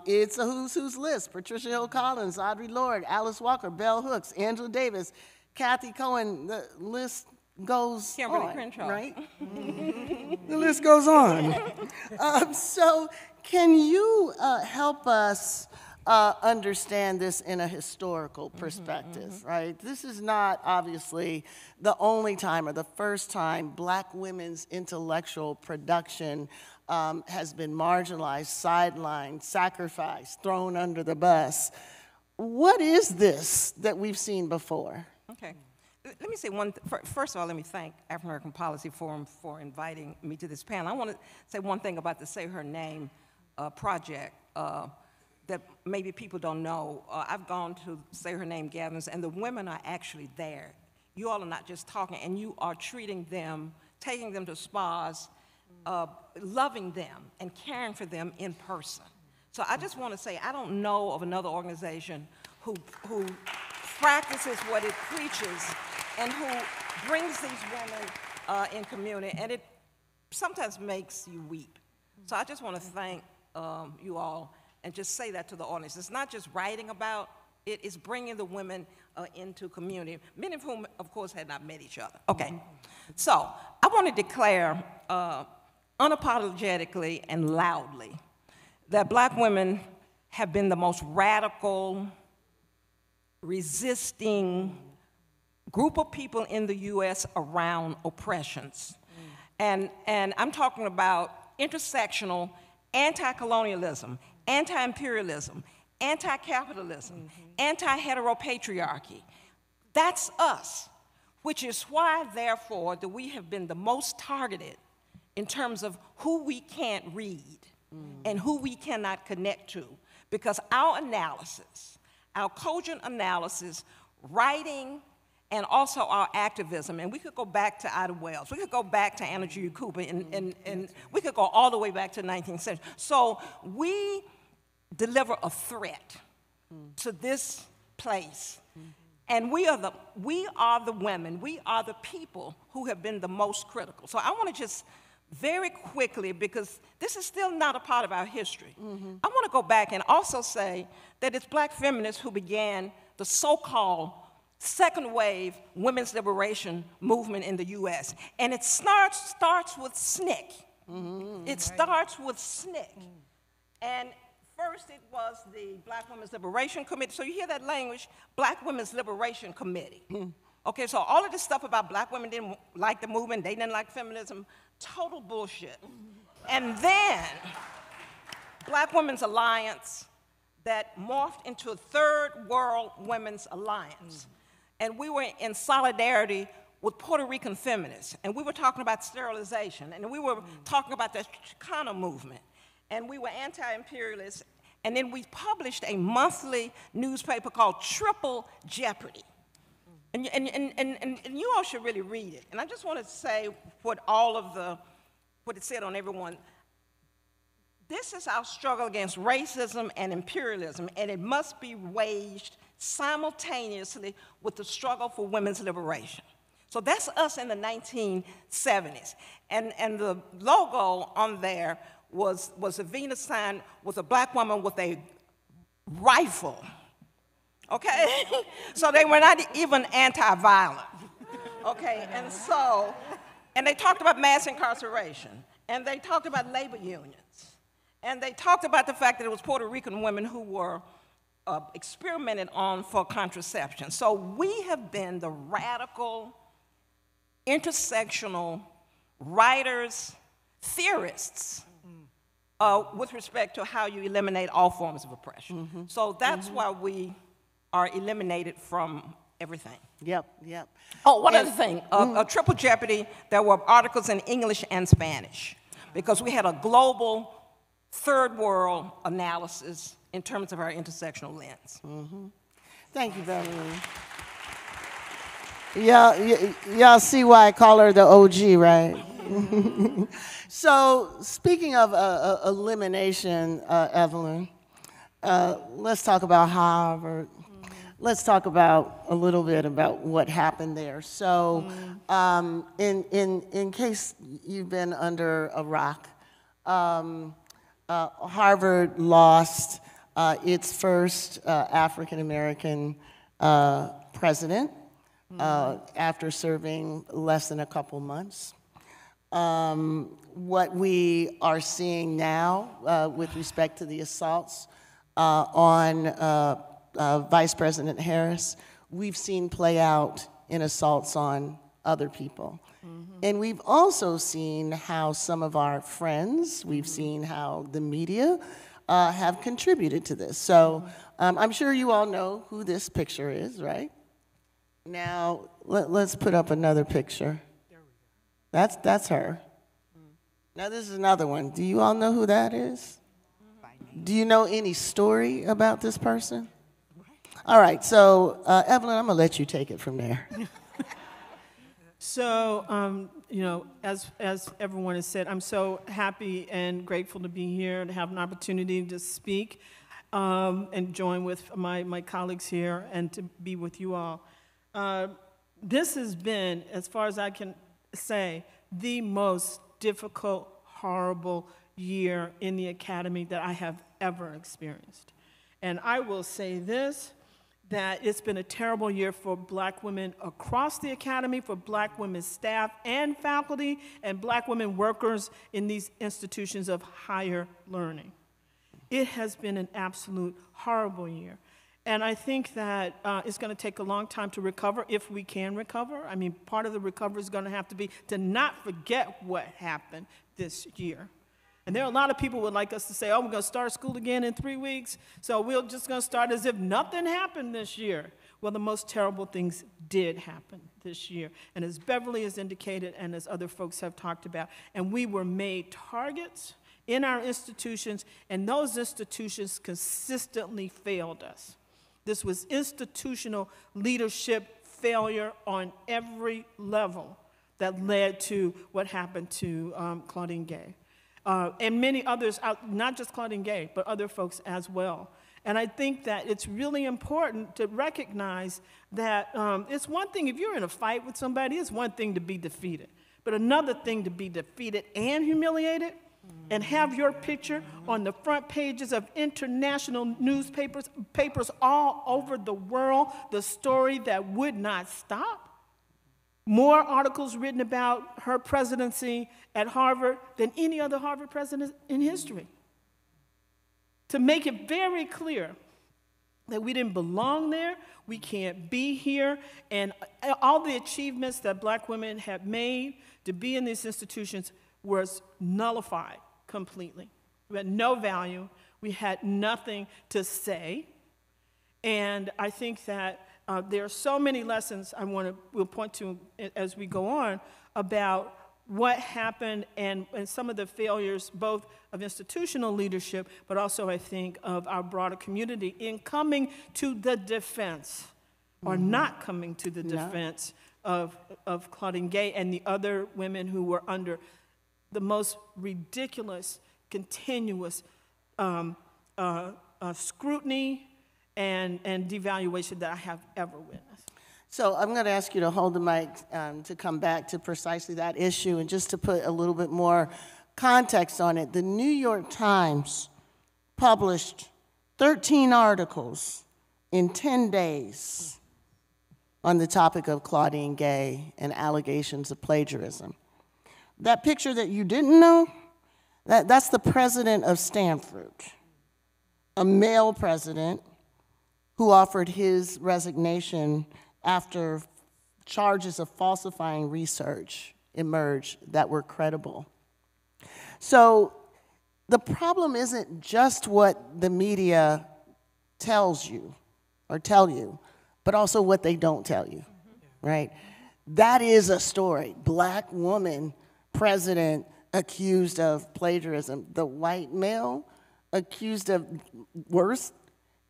it's a who's who's list. Patricia Hill Collins, Audre Lorde, Alice Walker, Bell Hooks, Angela Davis, Kathy Cohen, the list goes on, Crenshaw. Right? The list goes on. So can you help us understand this in a historical perspective, right? This is not obviously the only time or the first time Black women's intellectual production has been marginalized, sidelined, sacrificed, thrown under the bus. What is this that we've seen before? Okay. Let me say first of all, let me thank African American Policy Forum for inviting me to this panel. I want to say one thing about the Say Her Name project that maybe people don't know. I've gone to Say Her Name gatherings, and the women are actually there. You all are not just talking, and you are treating them, taking them to spas, loving them, and caring for them in person. So I just want to say, I don't know of another organization who practices what it preaches and who brings these women in community, and it sometimes makes you weep. So I just want to thank you all and just say that to the audience. It's not just writing about it, it's bringing the women into community, many of whom, of course, had not met each other. Okay, so I want to declare unapologetically and loudly that Black women have been the most radical, resisting group of people in the U.S. around oppressions. And I'm talking about intersectional anti-colonialism, anti-imperialism, anti-capitalism, anti-heteropatriarchy. That's us, which is why, therefore, that we have been the most targeted in terms of who we can't read and who we cannot connect to, because our analysis, our cogent analysis, writing, and also our activism, and we could go back to Ida Wells, we could go back to Anna G. Cooper, and we could go all the way back to the 19th century. So we deliver a threat to this place. And we are the women, we are the people who have been the most critical. So I want to just very quickly, because this is still not a part of our history, I want to go back and also say that it's Black feminists who began the so-called second wave women's liberation movement in the US. And it starts with SNCC. It starts with SNCC. And first it was the Black Women's Liberation Committee. So you hear that language, Black Women's Liberation Committee. Okay, so all of this stuff about Black women didn't like the movement, they didn't like feminism, total bullshit. And then Black Women's Alliance that morphed into a Third World Women's Alliance. And we were in solidarity with Puerto Rican feminists, and we were talking about sterilization, and we were talking about the Chicano movement, and we were anti-imperialists, and then we published a monthly newspaper called Triple Jeopardy. And you all should really read it. And I just want to say what it said on everyone. This is our struggle against racism and imperialism, and it must be waged simultaneously with the struggle for women's liberation. So that's us in the 1970s. And the logo on there was a Venus sign with a Black woman with a rifle, okay? So they were not even anti-violent, okay? And they talked about mass incarceration, and they talked about labor unions, and they talked about the fact that it was Puerto Rican women who were experimented on for contraception. So we have been the radical, intersectional writers, theorists with respect to how you eliminate all forms of oppression. So that's why we are eliminated from everything. Yep. Oh, one other thing, Triple Jeopardy, there were articles in English and Spanish, because we had a global third world analysis in terms of our intersectional lens. Thank you, Beverly. Y'all see why I call her the OG, right? So, speaking of elimination, Evelyn, let's talk about Harvard. Let's talk about a little bit about what happened there. So, in case you've been under a rock, Harvard lost its first African-American president after serving less than a couple months. What we are seeing now with respect to the assaults on Vice President Harris, we've seen play out in assaults on other people. And we've also seen how some of our friends, we've seen how the media have contributed to this. So I'm sure you all know who this picture is, right? Now, let's put up another picture. That's her. Now this is another one. Do you all know who that is? Do you know any story about this person? All right, so Evelyn, I'm gonna let you take it from there. So, you know, as everyone has said, I'm so happy and grateful to be here, to have an opportunity to speak and join with my colleagues here and to be with you all. This has been, as far as I can say, the most difficult, horrible year in the academy that I have ever experienced. And I will say this, that it's been a terrible year for Black women across the academy, for Black women staff and faculty, and Black women workers in these institutions of higher learning. It has been an absolute horrible year. And I think that it's going to take a long time to recover, if we can recover. I mean, part of the recovery is going to have to be to not forget what happened this year. And there are a lot of people who would like us to say, oh, we're going to start school again in 3 weeks, so we're just going to start as if nothing happened this year. Well, the most terrible things did happen this year. And as Beverly has indicated, and as other folks have talked about, and we were made targets in our institutions, and those institutions consistently failed us. This was institutional leadership failure on every level that led to what happened to Claudine Gay. And many others, not just Claudine Gay, but other folks as well. And I think that it's really important to recognize that it's one thing, if you're in a fight with somebody, it's one thing to be defeated, but another thing to be defeated and humiliated and have your picture on the front pages of international newspapers, papers all over the world, the story that would not stop. More articles written about her presidency at Harvard than any other Harvard president in history. To make it very clear that we didn't belong there, we can't be here, and all the achievements that Black women have made to be in these institutions was nullified completely. We had no value, we had nothing to say, and I think that there are so many lessons we'll point to as we go on about what happened and some of the failures both of institutional leadership, but also I think of our broader community in coming to the defense or not coming to the defense of Claudine Gay and the other women who were under the most ridiculous, continuous scrutiny and devaluation that I have ever witnessed. So I'm going to ask you to hold the mic to come back to precisely that issue, and just to put a little bit more context on it. The New York Times published 13 articles in 10 days on the topic of Claudine Gay and allegations of plagiarism. That picture that you didn't know, that's the president of Stanford, a male president who offered his resignation after charges of falsifying research emerged that were credible. So the problem isn't just what the media tells you or tell you, but also what they don't tell you, right? That is a story. Black woman president accused of plagiarism. The white male accused of worse,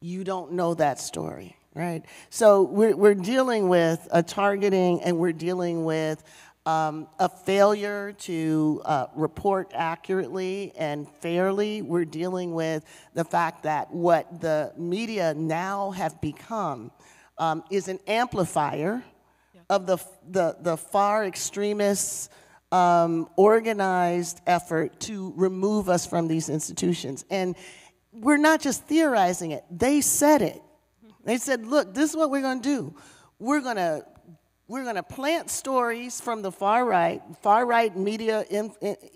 you don't know that story, right? So we're dealing with a targeting, and we're dealing with a failure to report accurately and fairly. We're dealing with the fact that what the media now have become is an amplifier of the far extremists' organized effort to remove us from these institutions. And we're not just theorizing it, they said it. They said, look, this is what we're gonna do. We're gonna plant stories from the far right media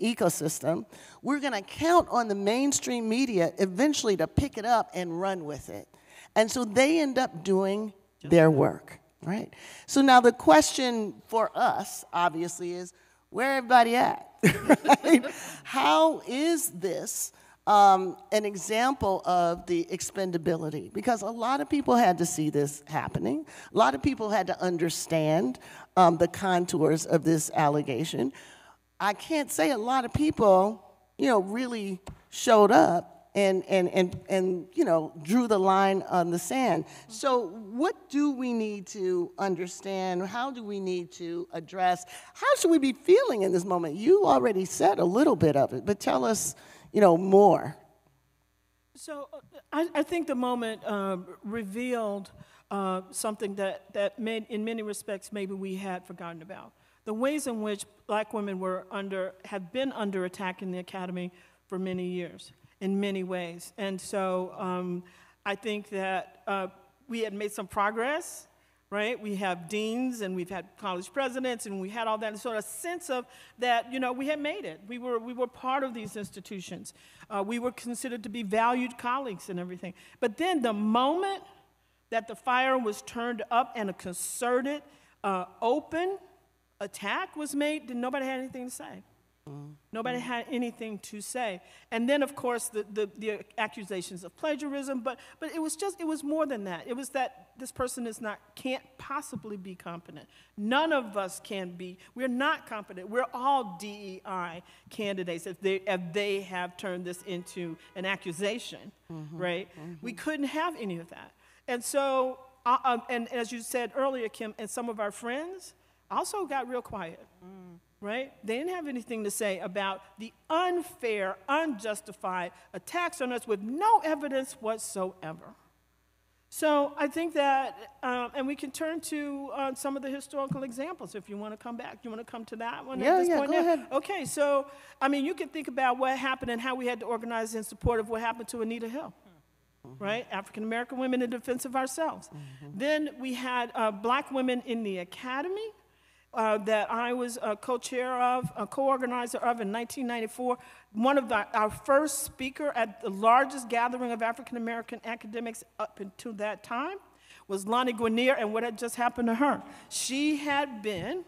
ecosystem. We're gonna count on the mainstream media eventually to pick it up and run with it. And so they end up doing their work, right? So now the question for us, obviously, is where everybody at, right? How is this an example of the expendability? Because a lot of people had to see this happening. A lot of people had to understand the contours of this allegation. I can't say a lot of people, really showed up and drew the line on the sand. So what do we need to understand? How do we need to address? How should we be feeling in this moment? You already said a little bit of it, but tell us, more. So I think the moment revealed something that in many respects maybe we had forgotten about. The ways in which Black women have been under attack in the academy for many years in many ways. And so I think that we had made some progress, right? We have deans and we've had college presidents and we had all that, and sort of a sense of that, you know, we had made it. We were part of these institutions. We were considered to be valued colleagues and everything. But then the moment that the fire was turned up and a concerted, open attack was made, then nobody had anything to say. Nobody had anything to say. And then, of course, the accusations of plagiarism, but it was more than that. It was that this person can't possibly be competent. None of us can be. We're not competent. We're all DEI candidates if they have turned this into an accusation, right? We couldn't have any of that. And so, and as you said earlier, Kim, and some of our friends also got real quiet. Right? They didn't have anything to say about the unfair, unjustified attacks on us with no evidence whatsoever. So I think that, and we can turn to some of the historical examples if you want to come back. You want to come to that one at this point? Go ahead. Okay, so, I mean, you can think about what happened and how we had to organize in support of what happened to Anita Hill. Right? African-American women in defense of ourselves. Then we had black women in the academy. That I was a co-chair of, a co-organizer of in 1994. One of our first speaker at the largest gathering of African-American academics up until that time was Lonnie Guinier, and what had just happened to her. She had been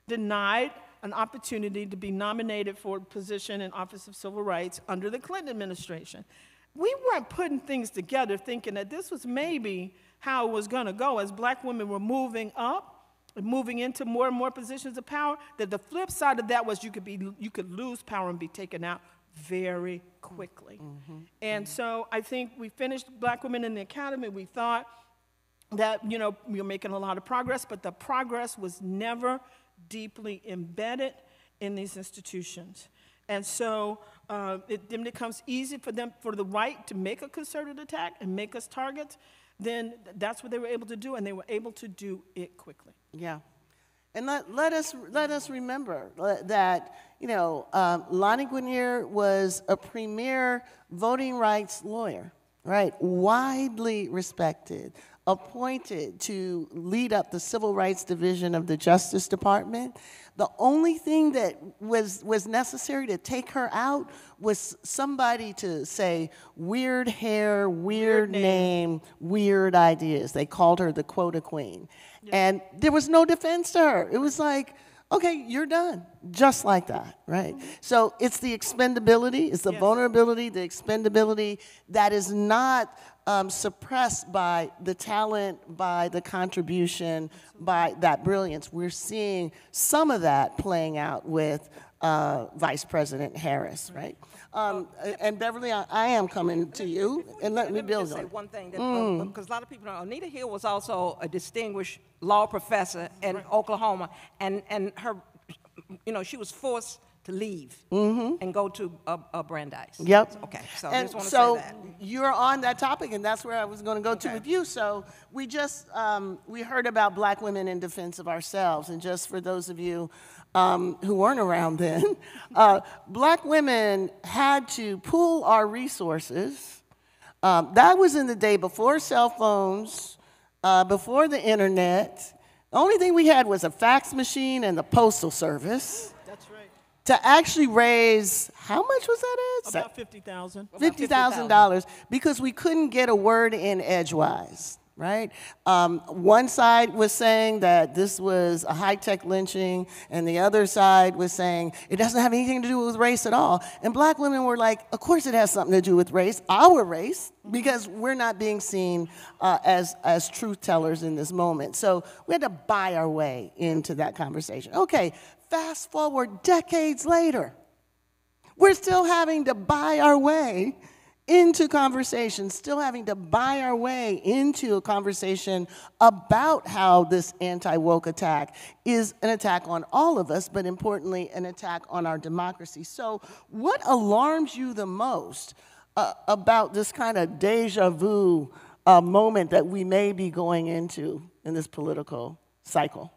denied an opportunity to be nominated for a position in Office of Civil Rights under the Clinton administration. We weren't putting things together thinking that this was maybe how it was gonna go as black women were moving up, moving into more and more positions of power, that the flip side of that was you could lose power and be taken out very quickly. And so I think we finished Black Women in the Academy. We thought that, you know, we were making a lot of progress, but the progress was never deeply embedded in these institutions. And so it becomes easy for the right to make a concerted attack and make us targets. Then that's what they were able to do, and they were able to do it quickly. Yeah. And let us remember that, you know, Lonnie Guinier was a premier voting rights lawyer, right? Widely respected, appointed to lead up the Civil Rights Division of the Justice Department. The only thing that was necessary to take her out was somebody to say, weird hair, weird name, weird ideas. They called her the quota queen. Yeah. And there was no defense to her. It was like, okay, you're done, just like that, right? So it's the expendability, it's the vulnerability, the expendability that is not suppressed by the talent, by the contribution, by that brilliance. We're seeing some of that playing out with Vice President Harris, right? And Beverly, I am coming to you, and let me build on it. Say one thing, because a lot of people don't know, Anita Hill was also a distinguished law professor in Oklahoma, and her, you know, she was forced to leave and go to Brandeis. Yep. Okay, so and just want to so say that. You're on that topic, and that's where I was going to go to with you. So we just, we heard about Black women in defense of ourselves, and just for those of you who weren't around then, Black women had to pool our resources. That was in the day before cell phones, before the internet. The only thing we had was a fax machine and the postal service. That's right. To actually raise, how much was that, Ed? About $50,000. $50,000, because we couldn't get a word in edgewise, right? One side was saying that this was a high-tech lynching, and the other side was saying it doesn't have anything to do with race at all. And Black women were like, of course it has something to do with race, our race, because we're not being seen as truth tellers in this moment. So we had to buy our way into that conversation. Okay, fast forward decades later, we're still having to buy our way into conversations, still having to buy our way into a conversation about how this anti-woke attack is an attack on all of us, but importantly, an attack on our democracy. So what alarms you the most about this kind of deja vu moment that we may be going into in this political cycle?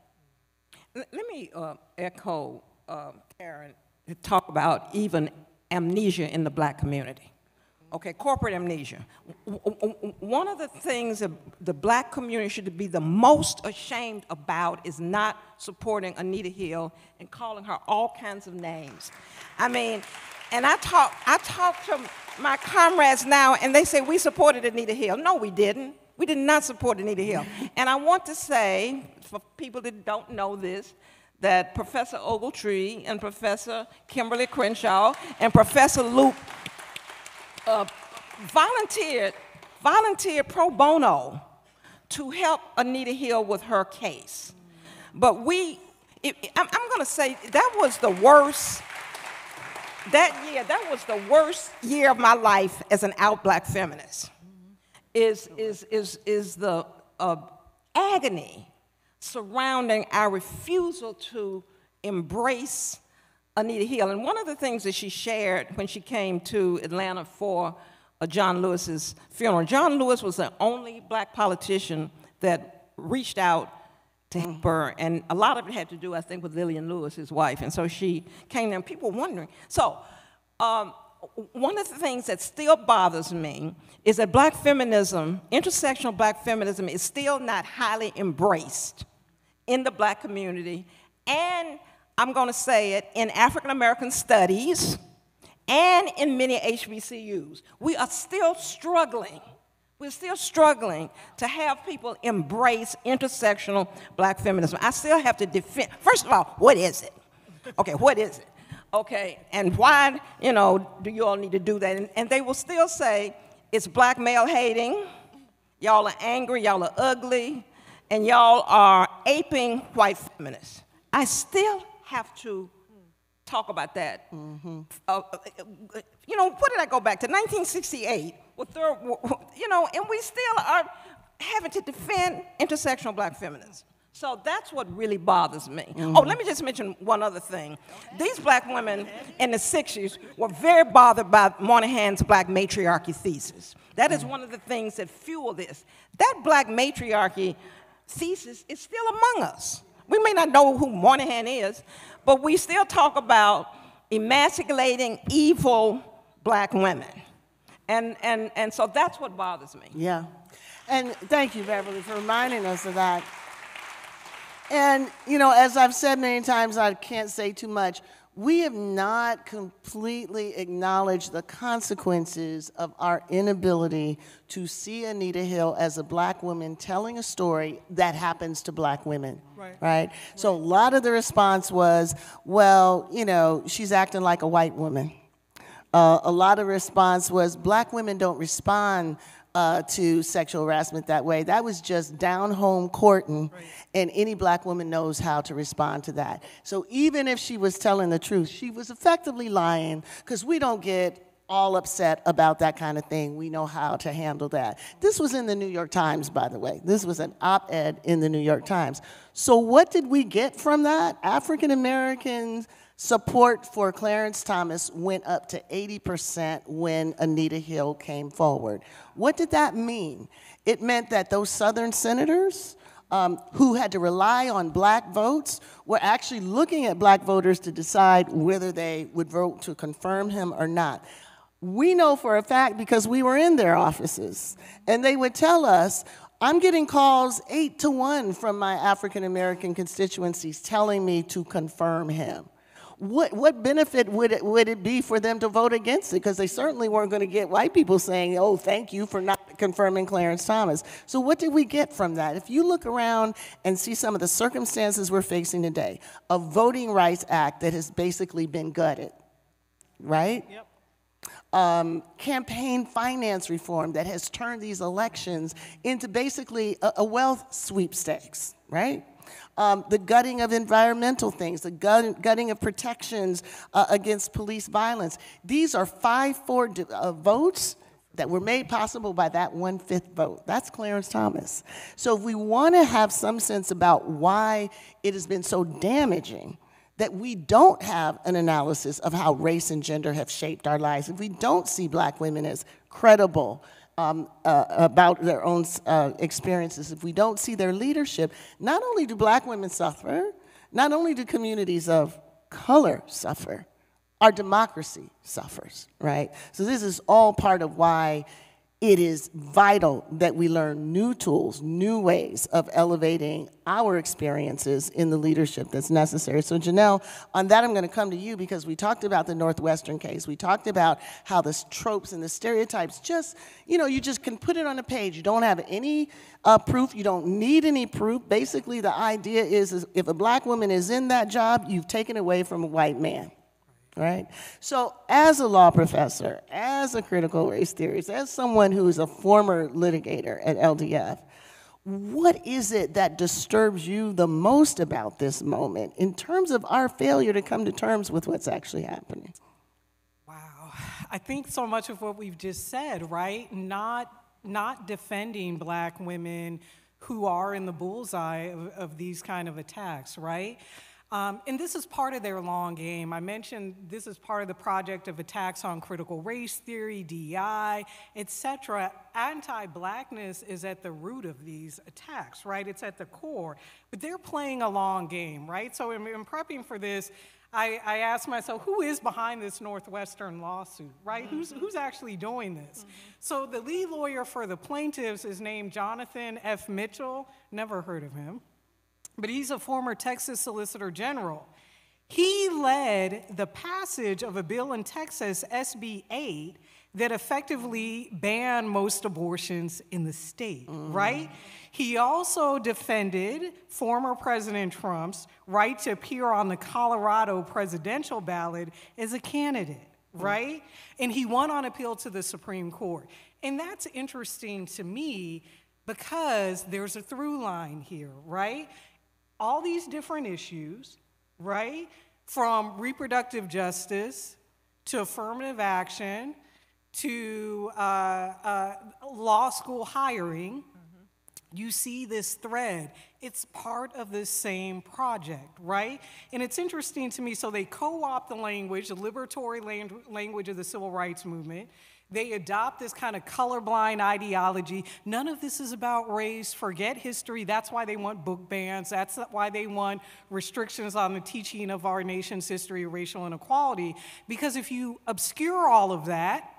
Let me echo Karen to talk about even amnesia in the black community. Okay, corporate amnesia. One of the things that the black community should be the most ashamed about is not supporting Anita Hill and calling her all kinds of names. I mean, and I talk to my comrades now, and they say, we supported Anita Hill. No, we didn't. We did not support Anita Hill. And I want to say, for people that don't know this, that Professor Ogletree and Professor Kimberly Crenshaw and Professor Luke volunteered pro bono to help Anita Hill with her case. But I'm going to say that was the worst. That was the worst year of my life as an out black feminist. Is the agony surrounding our refusal to embrace Anita Hill. And one of the things that she shared when she came to Atlanta for John Lewis's funeral, John Lewis was the only black politician that reached out to her, and a lot of it had to do, I think, with Lillian Lewis, his wife, and so she came there, and people were wondering. So one of the things that still bothers me is that black feminism, intersectional black feminism, is still not highly embraced in the black community, and I'm going to say it, in African American studies and in many HBCUs. We are still struggling. We're still struggling to have people embrace intersectional black feminism. I still have to defend, first of all, what is it? Okay, what is it? Okay, and why, do you all need to do that? And they will still say, it's black male hating, y'all are angry, y'all are ugly, and y'all are aping white feminists. I still have to talk about that. What did I go back to? 1968, and we still are having to defend intersectional black feminism. So that's what really bothers me. Oh, let me just mention one other thing. These black women in the 60s were very bothered by Moynihan's black matriarchy thesis. That is one of the things that fuel this. That black matriarchy thesis is still among us. We may not know who Moynihan is, but we still talk about emasculating evil black women. And so that's what bothers me. Yeah. And thank you, Beverly, for reminding us of that. And, as I've said many times, I can't say too much, we have not completely acknowledged the consequences of our inability to see Anita Hill as a black woman telling a story that happens to black women, right? So a lot of the response was, well, she's acting like a white woman. A lot of response was, black women don't respond to sexual harassment that way. That was just down-home courting, and any black woman knows how to respond to that. So even if she was telling the truth, she was effectively lying, because we don't get all upset about that kind of thing. We know how to handle that. This was in the New York Times, by the way. This was an op-ed in the New York Times. So what did we get from that? African Americans' support for Clarence Thomas went up to 80% when Anita Hill came forward. What did that mean? It meant that those Southern senators who had to rely on black votes were actually looking at black voters to decide whether they would vote to confirm him or not. We know for a fact because we were in their offices, and they would tell us, I'm getting calls 8-1 from my African American constituencies telling me to confirm him. What benefit would it be for them to vote against it? Because they certainly weren't going to get white people saying, oh, thank you for not confirming Clarence Thomas. So what did we get from that? If you look around and see some of the circumstances we're facing today, a Voting Rights Act that has basically been gutted, right? Yep. Campaign finance reform that has turned these elections into basically a wealth sweepstakes, right? The gutting of environmental things, the gutting of protections against police violence. These are 5-4 votes that were made possible by that 1/5 vote. That's Clarence Thomas. So if we want to have some sense about why it has been so damaging that we don't have an analysis of how race and gender have shaped our lives, if we don't see black women as credible about their own experiences, if we don't see their leadership, not only do black women suffer, not only do communities of color suffer, our democracy suffers, right? So this is all part of why it is vital that we learn new tools, new ways of elevating our experiences in the leadership that's necessary. So Janelle, on that I'm going to come to you because we talked about the Northwestern case. We talked about how the tropes and the stereotypes just, you just can put it on a page. You don't have any proof. You don't need any proof. Basically, the idea is if a black woman is in that job, you've taken away from a white man. Right? So as a law professor, as a critical race theorist, as someone who is a former litigator at LDF, what is it that disturbs you the most about this moment in terms of our failure to come to terms with what's actually happening? Wow. I think so much of what we've just said, right? Not defending black women who are in the bullseye of these kind of attacks, right? And this is part of their long game. I mentioned this is part of the project of attacks on critical race theory, DEI, et cetera. Anti-blackness is at the root of these attacks, right? It's at the core. But they're playing a long game, right? So in prepping for this, I asked myself, who is behind this Northwestern lawsuit, right? Who's actually doing this? So the lead lawyer for the plaintiffs is named Jonathan F. Mitchell. Never heard of him. But he's a former Texas Solicitor General. He led the passage of a bill in Texas, SB 8, that effectively banned most abortions in the state, right? He also defended former President Trump's right to appear on the Colorado presidential ballot as a candidate, right? And he won on appeal to the Supreme Court. And that's interesting to me because there's a through line here, right? All these different issues, right? From reproductive justice to affirmative action to law school hiring, you see this thread. It's part of the same project, right? And it's interesting to me, so they co-opt the language, the liberatory language of the civil rights movement. They adopt this kind of colorblind ideology. None of this is about race. Forget history. That's why they want book bans. That's why they want restrictions on the teaching of our nation's history of racial inequality. Because if you obscure all of that,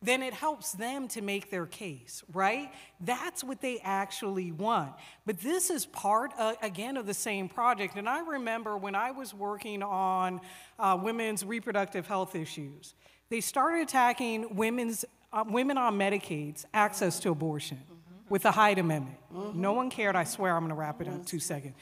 then it helps them to make their case, right? That's what they actually want. But this is part, again, of the same project. And I remember when I was working on women's reproductive health issues, they started attacking women on Medicaid's access to abortion with the Hyde Amendment. No one cared. I swear I'm going to wrap it up 2 seconds.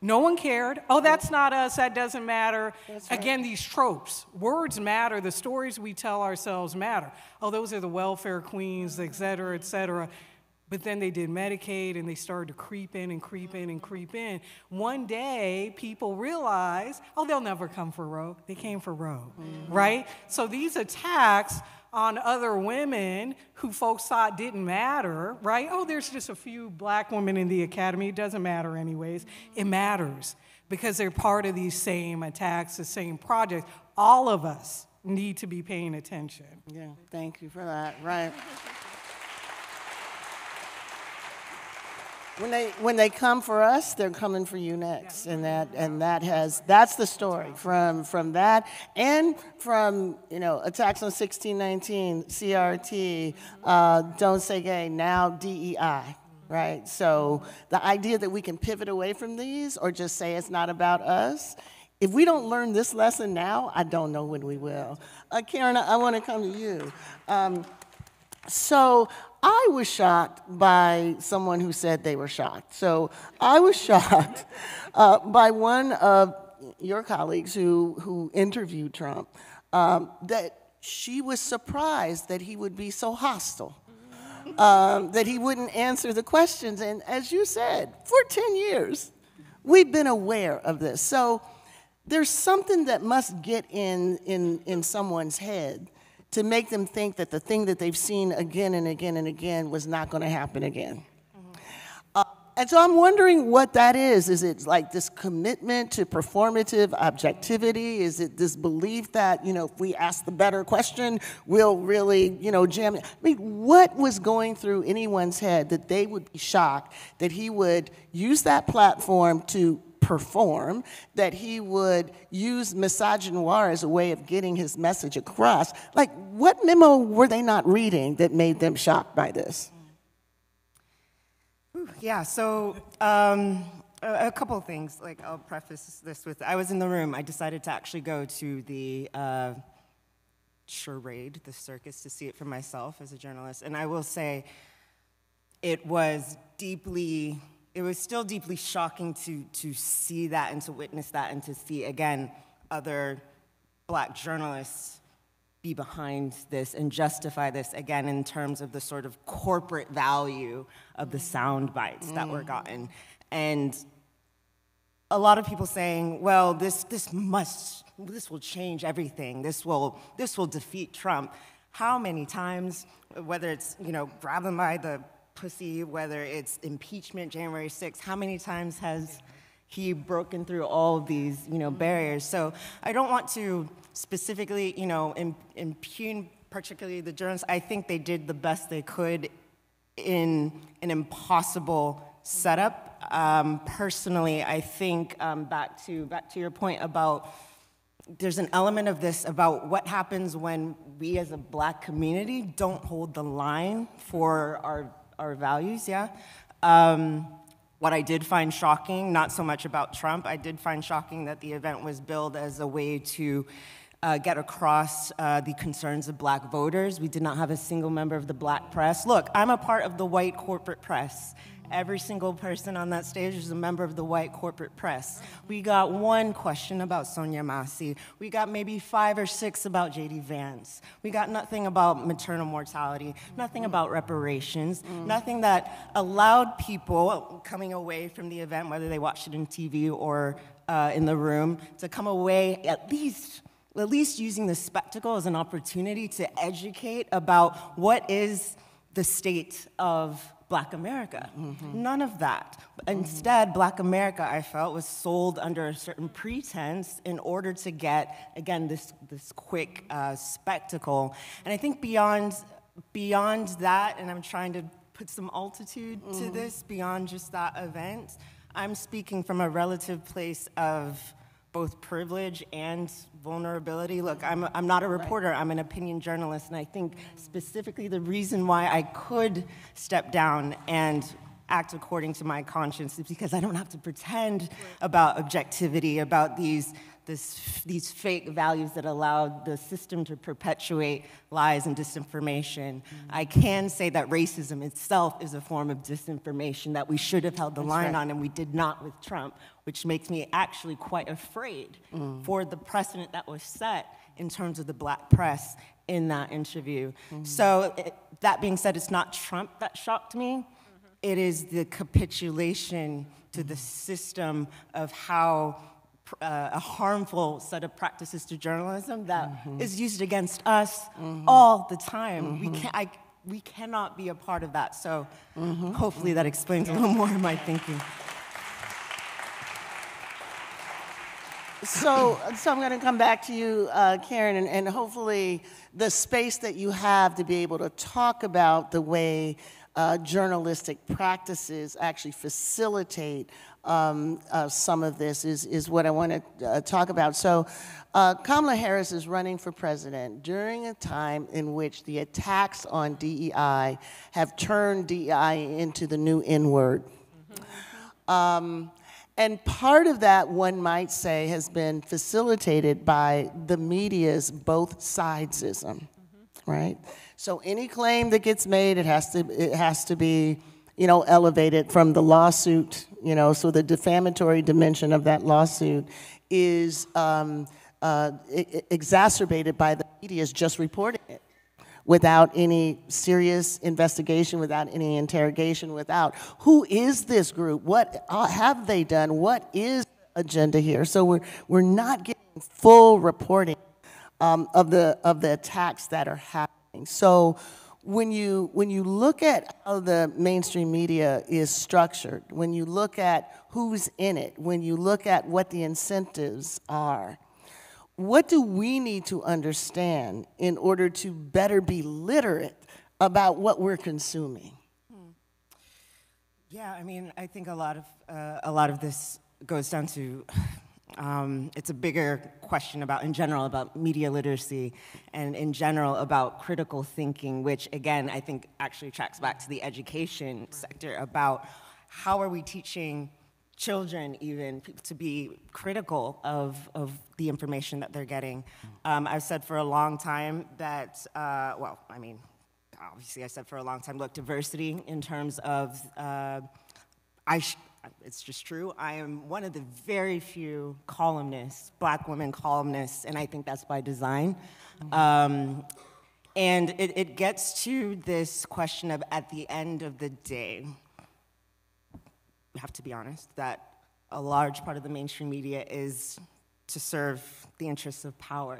No one cared. Oh, that's not us. That doesn't matter. Again, these tropes. Words matter. The stories we tell ourselves matter. Oh, those are the welfare queens, et cetera, et cetera. But then they did Medicaid, and they started to creep in and creep in and creep in. One day, people realized, oh, they'll never come for Roe. They came for Roe, right? So these attacks on other women who folks thought didn't matter, right? Oh, there's just a few black women in the academy. It doesn't matter anyways. It matters because they're part of these same attacks, the same project. All of us need to be paying attention. Yeah, thank you for that, right. When they come for us, they're coming for you next, and that's the story from that and from attacks on 1619, CRT, Don't Say Gay, now DEI, right? So the idea that we can pivot away from these or just say it's not about us. If we don't learn this lesson now, I don't know when we will. Karen, I want to come to you. So I was shocked by someone who said they were shocked. So I was shocked by one of your colleagues who interviewed Trump, that she was surprised that he would be so hostile, that he wouldn't answer the questions. And as you said, for 10 years, we've been aware of this. So there's something that must get in someone's head to make them think that the thing that they've seen again and again and again was not going to happen again. And so I'm wondering what that is. Is it like this commitment to performative objectivity? Is it this belief that, if we ask the better question, we'll really, jam it? I mean, what was going through anyone's head that they would be shocked that he would use that platform to perform, that he would use misogynoir as a way of getting his message across. Like, what memo were they not reading that made them shocked by this? Yeah, so a couple of things. Like, I'll preface this with, I was in the room. I decided to actually go to the charade, the circus, to see it for myself as a journalist. And I will say, it was still deeply shocking to see that and to witness that and to see, again, other Black journalists be behind this and justify this, again, in terms of the sort of corporate value of the sound bites that were gotten. And a lot of people saying, well, this will change everything. This will defeat Trump. How many times, whether it's, grab him by the pussy, whether it's impeachment, January 6th, how many times has he broken through all of these, barriers? So I don't want to specifically, impugn particularly the journalists. I think they did the best they could in an impossible setup. Personally, I think back to your point about there's an element of this about what happens when we as a Black community don't hold the line for our values, yeah? What I did find shocking, not so much about Trump, I did find shocking that the event was billed as a way to get across the concerns of Black voters. We did not have a single member of the Black press. Look, I'm a part of the white corporate press. Every single person on that stage is a member of the white corporate press. We got one question about Sonia Massey. We got maybe 5 or 6 about J.D. Vance. We got nothing about maternal mortality, nothing about reparations, nothing that allowed people coming away from the event, whether they watched it on TV or in the room, to come away at least using the spectacle as an opportunity to educate about what is the state of Black America. None of that. Instead, Black America, I felt, was sold under a certain pretense in order to get, again, this quick spectacle. And I think beyond that, and I'm trying to put some altitude to this, beyond just that event, I'm speaking from a relative place of both privilege and vulnerability. Look, I'm not a reporter, I'm an opinion journalist, and I think specifically the reason why I could step down and act according to my conscience is because I don't have to pretend about objectivity, about these fake values that allow the system to perpetuate lies and disinformation. I can say that racism itself is a form of disinformation that we should have held the line on, and we did not with Trump, which makes me actually quite afraid for the precedent that was set in terms of the Black press in that interview. So that being said, it's not Trump that shocked me. It is the capitulation to the system of how a harmful set of practices to journalism that is used against us all the time. We cannot be a part of that. So hopefully that explains a little more of my thinking. So I'm going to come back to you, Karen, and hopefully the space that you have to be able to talk about the way journalistic practices actually facilitate some of this is what I want to talk about. So Kamala Harris is running for president during a time in which the attacks on DEI have turned DEI into the new N-word. And part of that, one might say, has been facilitated by the media's both sidesism, right? So any claim that gets made, it has to be, elevated from the lawsuit, so the defamatory dimension of that lawsuit is exacerbated by the media's just reporting it without any serious investigation, without any interrogation, without who is this group, what have they done, what is the agenda here. So we're not getting full reporting of the attacks that are happening. So when you look at how the mainstream media is structured, when you look at who's in it, when you look at what the incentives are, what do we need to understand in order to better be literate about what we're consuming? Yeah, I mean, I think a lot of this goes down to, it's a bigger question about, in general, about media literacy and in general about critical thinking, which again, I think actually tracks back to the education sector about how are we teaching children even to be critical of the information that they're getting. I've said for a long time that, well, I mean, obviously I said for a long time, look, diversity in terms of, it's just true, I am one of the very few columnists, Black women columnists, and I think that's by design. And it gets to this question of, at the end of the day, we have to be honest, that a large part of the mainstream media is to serve the interests of power.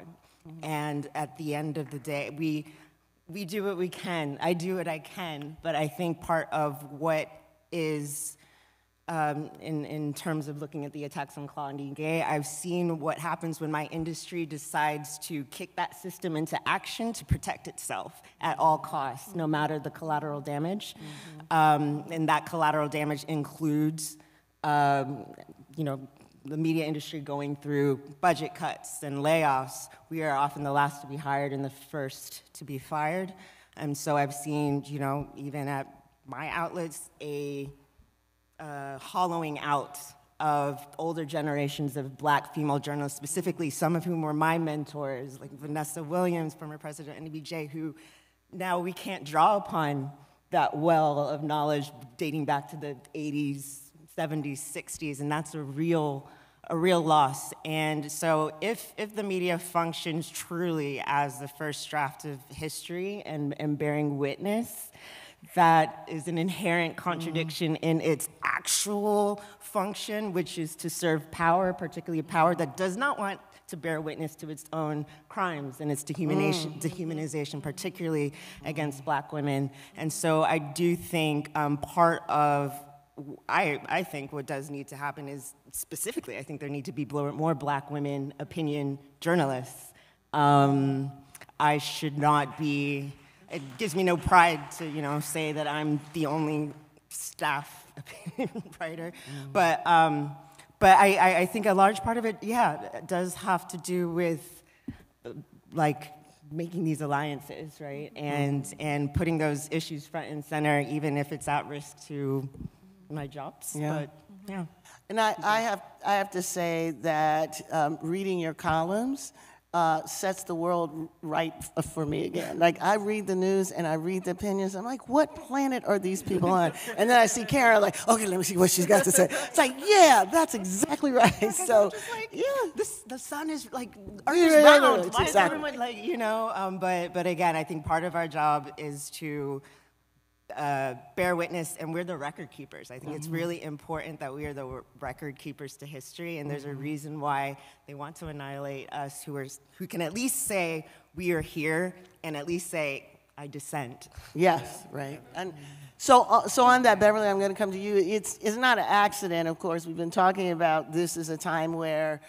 And at the end of the day, we do what we can. I do what I can, but I think part of what is, in terms of looking at the attacks on Claudine Gay, I've seen what happens when my industry decides to kick that system into action to protect itself at all costs, no matter the collateral damage. And that collateral damage includes, you know, the media industry going through budget cuts and layoffs. We are often the last to be hired and the first to be fired. And so I've seen, you know, even at my outlets, a hollowing out of older generations of Black female journalists, specifically some of whom were my mentors, like Vanessa Williams, former president of NBJ, who now we can't draw upon that well of knowledge dating back to the 80s, 70s, 60s, and that's a real loss. And so if the media functions truly as the first draft of history and bearing witness, that is an inherent contradiction in its actual function, which is to serve power, particularly a power that does not want to bear witness to its own crimes and its dehumanization, particularly against Black women. And so I do think part of, I think what does need to happen is, specifically, I think there need to be more Black women opinion journalists. I should not be, it gives me no pride to, you know, say that I'm the only staff opinion writer, but I think a large part of it, yeah, does have to do with, like, making these alliances, right, and putting those issues front and center, even if it's at risk to my jobs. Yeah. But yeah. And I have to say that reading your columns sets the world right for me again. Like, I read the news and I read the opinions. I'm like, what planet are these people on? And then I see Karen, like, okay, let me see what she's got to say. It's like, yeah, that's exactly right. So, yeah, the sun is like, Earth is round. Why is everyone like, you know? But again, I think part of our job is to bear witness, and we're the record keepers. I think it's really important that we are the record keepers to history, and there's a reason why they want to annihilate us who can at least say we are here, and at least say I dissent. Yes, right. And so on that, Beverly, I'm going to come to you. It's not an accident, of course. We've been talking about this as a time where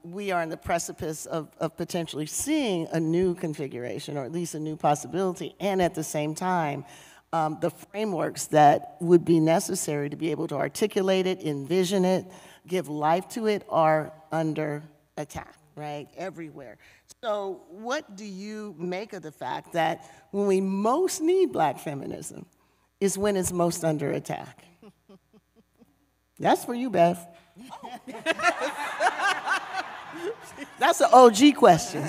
we are on the precipice of potentially seeing a new configuration, or at least a new possibility, and at the same time, the frameworks that would be necessary to be able to articulate it, envision it, give life to it are under attack, right, everywhere. So what do you make of the fact that when we most need Black feminism is when it's most under attack? That's for you, Bev. That's an OG question.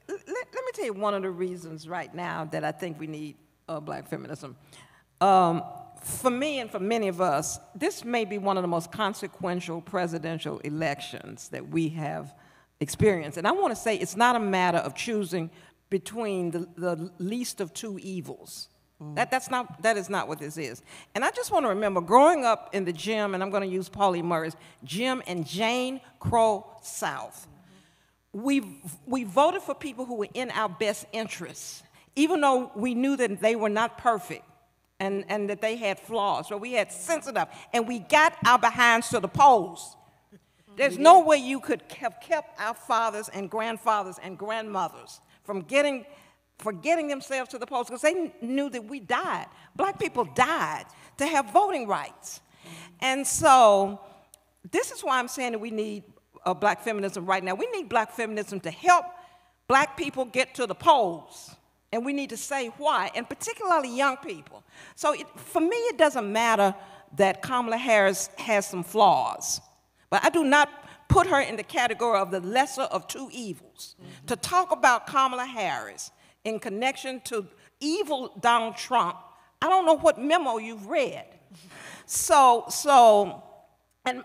Let me tell you one of the reasons right now that I think we need Black feminism. For me and for many of us, this may be one of the most consequential presidential elections that we have experienced. And I want to say it's not a matter of choosing between the least of two evils. That is not what this is. And I just want to remember growing up in the Jim, and I'm going to use Pauli Murray's, Jim and Jane Crow South. We voted for people who were in our best interests, even though we knew that they were not perfect and that they had flaws. So we had sense enough, and we got our behinds to the polls. There's no way you could have kept our fathers and grandfathers and grandmothers from getting themselves to the polls, because they knew that we died. Black people died to have voting rights. And so this is why I'm saying that we need black feminism right now. We need black feminism to help black people get to the polls. And we need to say why, and particularly young people. So for me, it doesn't matter that Kamala Harris has some flaws, but I do not put her in the category of the lesser of two evils. To talk about Kamala Harris in connection to evil Donald Trump, I don't know what memo you've read. And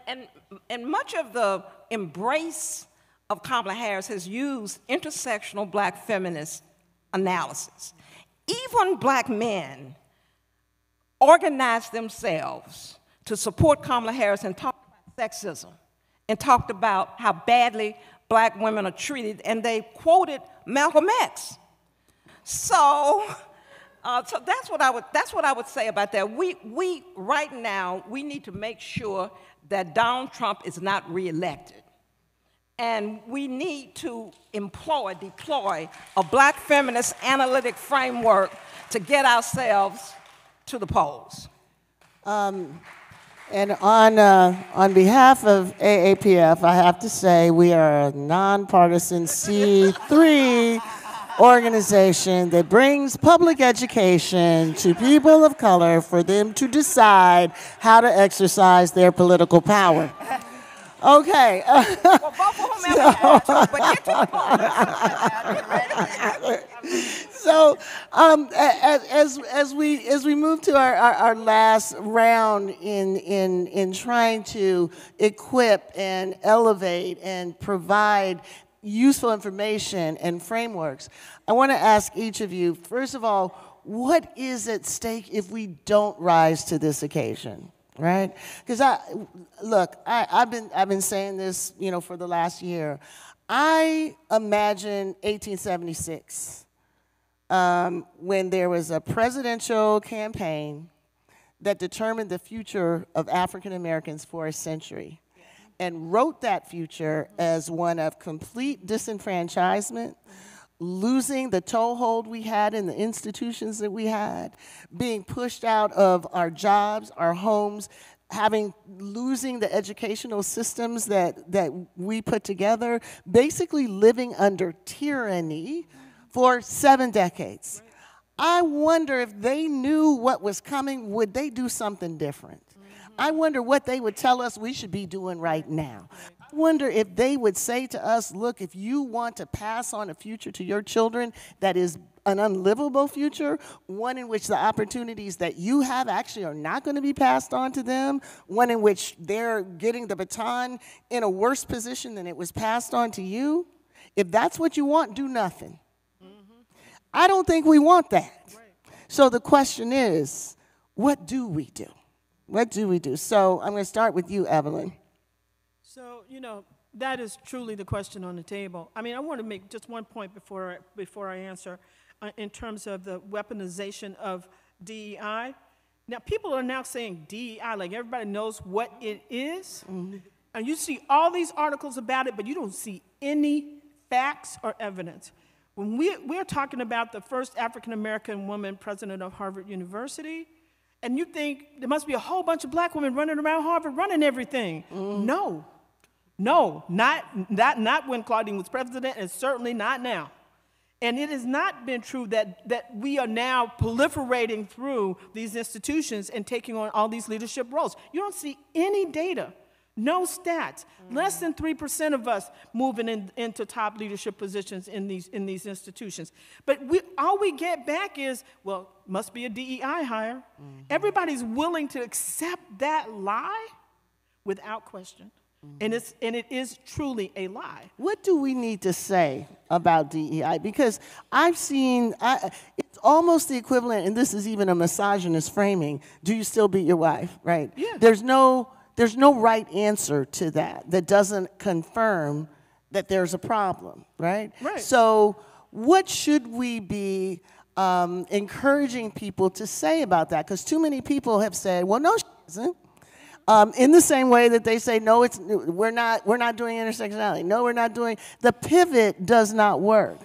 much of the embrace of Kamala Harris has used intersectional black feminist analysis. Even black men organized themselves to support Kamala Harris and talked about sexism and talked about how badly black women are treated, and they quoted Malcolm X. So that's what I would say about that. We right now, we need to make sure that Donald Trump is not reelected. And we need to deploy a black feminist analytic framework to get ourselves to the polls. And on behalf of AAPF, I have to say we are a nonpartisan C3 organization that brings public education to people of color for them to decide how to exercise their political power. Okay. Well, vote for whomever but get to the polls. So as we move to our last round in trying to equip and elevate and provide useful information and frameworks, I want to ask each of you, first of all, what is at stake if we don't rise to this occasion? Right? Because I've been saying this, for the last year. I imagine 1876 when there was a presidential campaign that determined the future of African Americans for a century, and wrote that future as one of complete disenfranchisement, losing the toehold we had in the institutions that we had, being pushed out of our jobs, our homes, losing the educational systems that we put together, basically living under tyranny for 7 decades. I wonder if they knew what was coming, would they do something different? I wonder what they would tell us we should be doing right now. I wonder if they would say to us, look, if you want to pass on a future to your children that is an unlivable future, one in which the opportunities that you have actually are not going to be passed on to them, one in which they're getting the baton in a worse position than it was passed on to you, if that's what you want, do nothing. I don't think we want that. So the question is, what do we do? What do we do? So I'm going to start with you, Evelyn. So, that is truly the question on the table. I mean, I want to make just one point before I answer in terms of the weaponization of DEI. Now, people are now saying DEI, like everybody knows what it is. Mm-hmm. And you see all these articles about it, but you don't see any facts or evidence. When we're talking about the first African-American woman president of Harvard University, and you think there must be a whole bunch of black women running around Harvard running everything. Mm. No, not when Claudine was president, and certainly not now. And it has not been true that we are now proliferating through these institutions and taking on all these leadership roles. You don't see any data, no stats. Less than 3% of us moving into top leadership positions in these institutions. But all we get back is, well, must be a DEI hire. Mm-hmm. Everybody's willing to accept that lie without question. Mm-hmm. And it is truly a lie. What do we need to say about DEI? Because I've seen, it's almost the equivalent, and this is even a misogynist framing, do you still beat your wife, right? Yeah. There's no right answer to that doesn't confirm that there's a problem, right? Right. So what should we be encouraging people to say about that? Because too many people have said, well, no, she isn't. In the same way that they say, no, we're not doing intersectionality. No, we're not doing, the pivot does not work.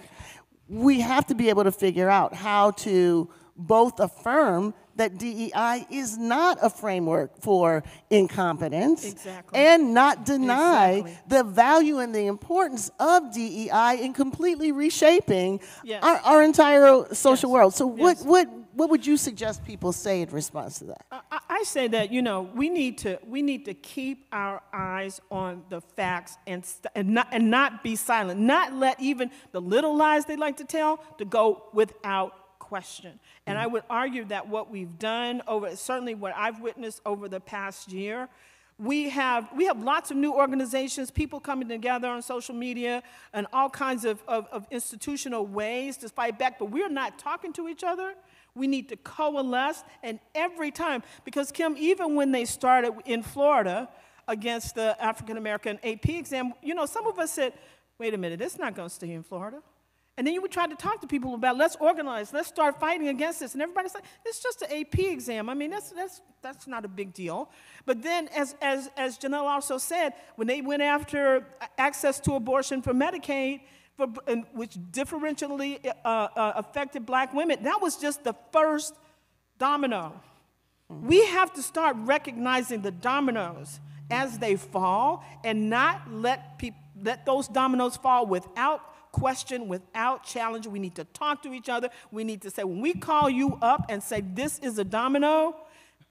We have to be able to figure out how to both affirm that DEI is not a framework for incompetence. Exactly. And not deny Exactly. the value and the importance of DEI in completely reshaping Yes. our entire social Yes. world. So Yes. what would you suggest people say in response to that? I say that, you know, we need to keep our eyes on the facts and not be silent, not let even the little lies they like to tell to go without question. And I would argue that what we've done certainly what I've witnessed over the past year, we have lots of new organizations, people coming together on social media and all kinds of institutional ways to fight back, but we're not talking to each other. We need to coalesce, and every time, because Kim, even when they started in Florida against the African American AP exam, you know, some of us said, wait a minute, it's not going to stay in Florida. And then you would try to talk to people about, let's organize, let's start fighting against this. And everybody's like, it's just an AP exam. I mean, that's not a big deal. But then, as Janelle also said, when they went after access to abortion for Medicaid, which differentially affected black women, that was just the first domino. We have to start recognizing the dominoes as they fall and not let those dominoes fall without question, without challenge. We need to talk to each other. We need to say, when we call you up and say this is a domino,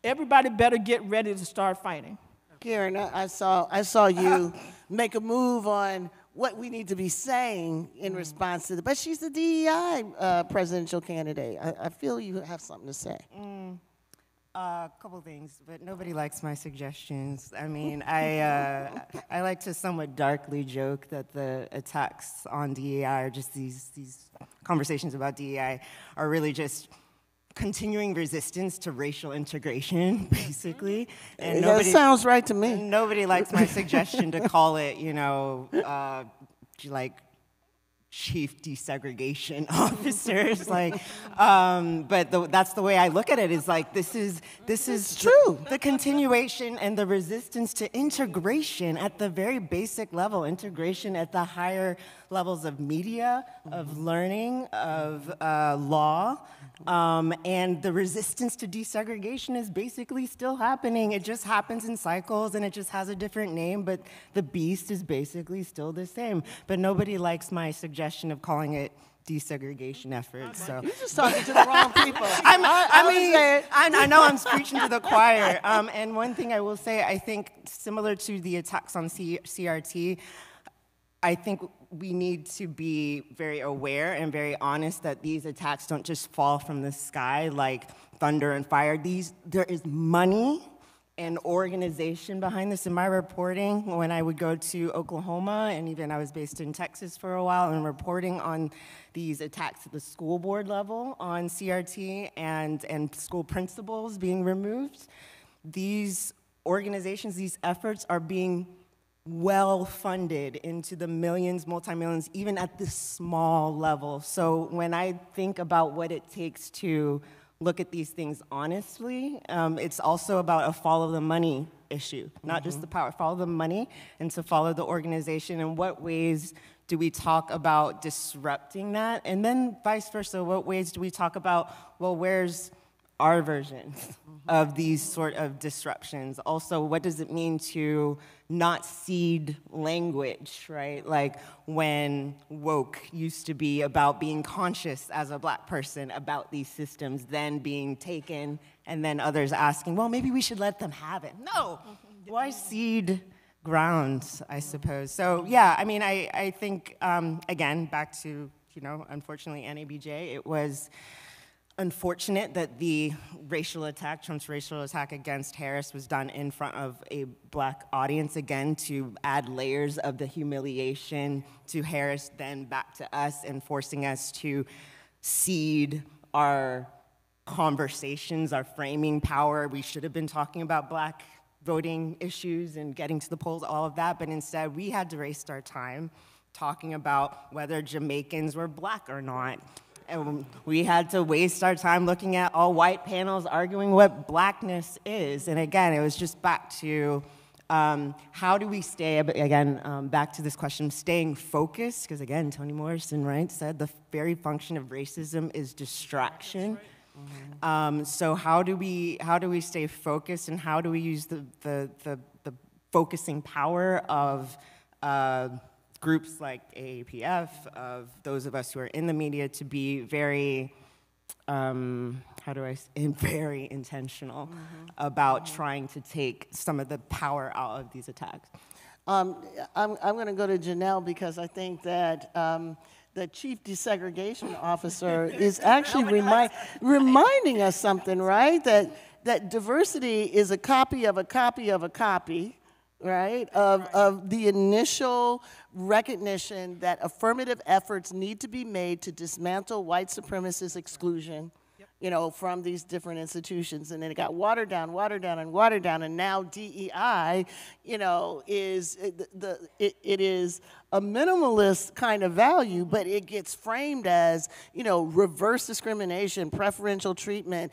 everybody better get ready to start fighting. Karen, I saw you make a move on what we need to be saying in response to but she's the DEI presidential candidate. I feel you have something to say. A couple things, but nobody likes my suggestions. I mean, I like to somewhat darkly joke that the attacks on DEI, or just these conversations about DEI, are really just continuing resistance to racial integration, basically. And that sounds right to me. Nobody likes my suggestion to call it, you know, like chief desegregation officers, like, but that's the way I look at it. Is like this is true. The continuation and the resistance to integration at the very basic level, integration at the higher levels of media, of learning, of law. And the resistance to desegregation is basically still happening. It just happens in cycles and it just has a different name, but the beast is basically still the same. But nobody likes my suggestion of calling it desegregation efforts. So You're just talking to the wrong people. I know I'm preaching to the choir. And one thing I will say, I think similar to the attacks on CRT, I think we need to be very aware and very honest that these attacks don't just fall from the sky like thunder and fire. There is money and organization behind this. In my reporting, when I would go to Oklahoma, and even I was based in Texas for a while, and reporting on these attacks at the school board level on CRT and school principals being removed, these organizations, these efforts are being well funded into the millions, multi-millions, even at this small level. So when I think about what it takes to look at these things honestly, it's also about a follow the money issue, not just the power, follow the money, and to follow the organization. In what ways do we talk about disrupting that? And then vice versa, what ways do we talk about, well, where's our version of these sort of disruptions? Also, what does it mean to not cede language, right? Like when woke used to be about being conscious as a black person about these systems, then being taken, and then others asking, well, maybe we should let them have it. No, why cede ground, I suppose? So yeah, I mean, I think, again, back to, you know, unfortunately, NABJ, it was unfortunate that the Trump's racial attack against Harris was done in front of a black audience, again, to add layers of the humiliation to Harris, then back to us, and forcing us to cede our conversations, our framing power. We should have been talking about black voting issues and getting to the polls, all of that, but instead we had to waste our time talking about whether Jamaicans were black or not. And we had to waste our time looking at all white panels arguing what blackness is. And again, it was just back to how do we stay, again, back to this question, staying focused, because again, Toni Morrison, right, said the very function of racism is distraction. So how do we stay focused, and how do we use the focusing power of groups like AAPF, of those of us who are in the media, to be very, very intentional about trying to take some of the power out of these attacks? I'm going to go to Janelle, because I think that the chief desegregation officer is actually reminding us something, right? That diversity is a copy of a copy of a copy, right? Of the initial recognition that affirmative efforts need to be made to dismantle white supremacist exclusion, you know, from these different institutions. And then it got watered down, and now DEI, you know, it is a minimalist kind of value, but it gets framed as, you know, reverse discrimination, preferential treatment.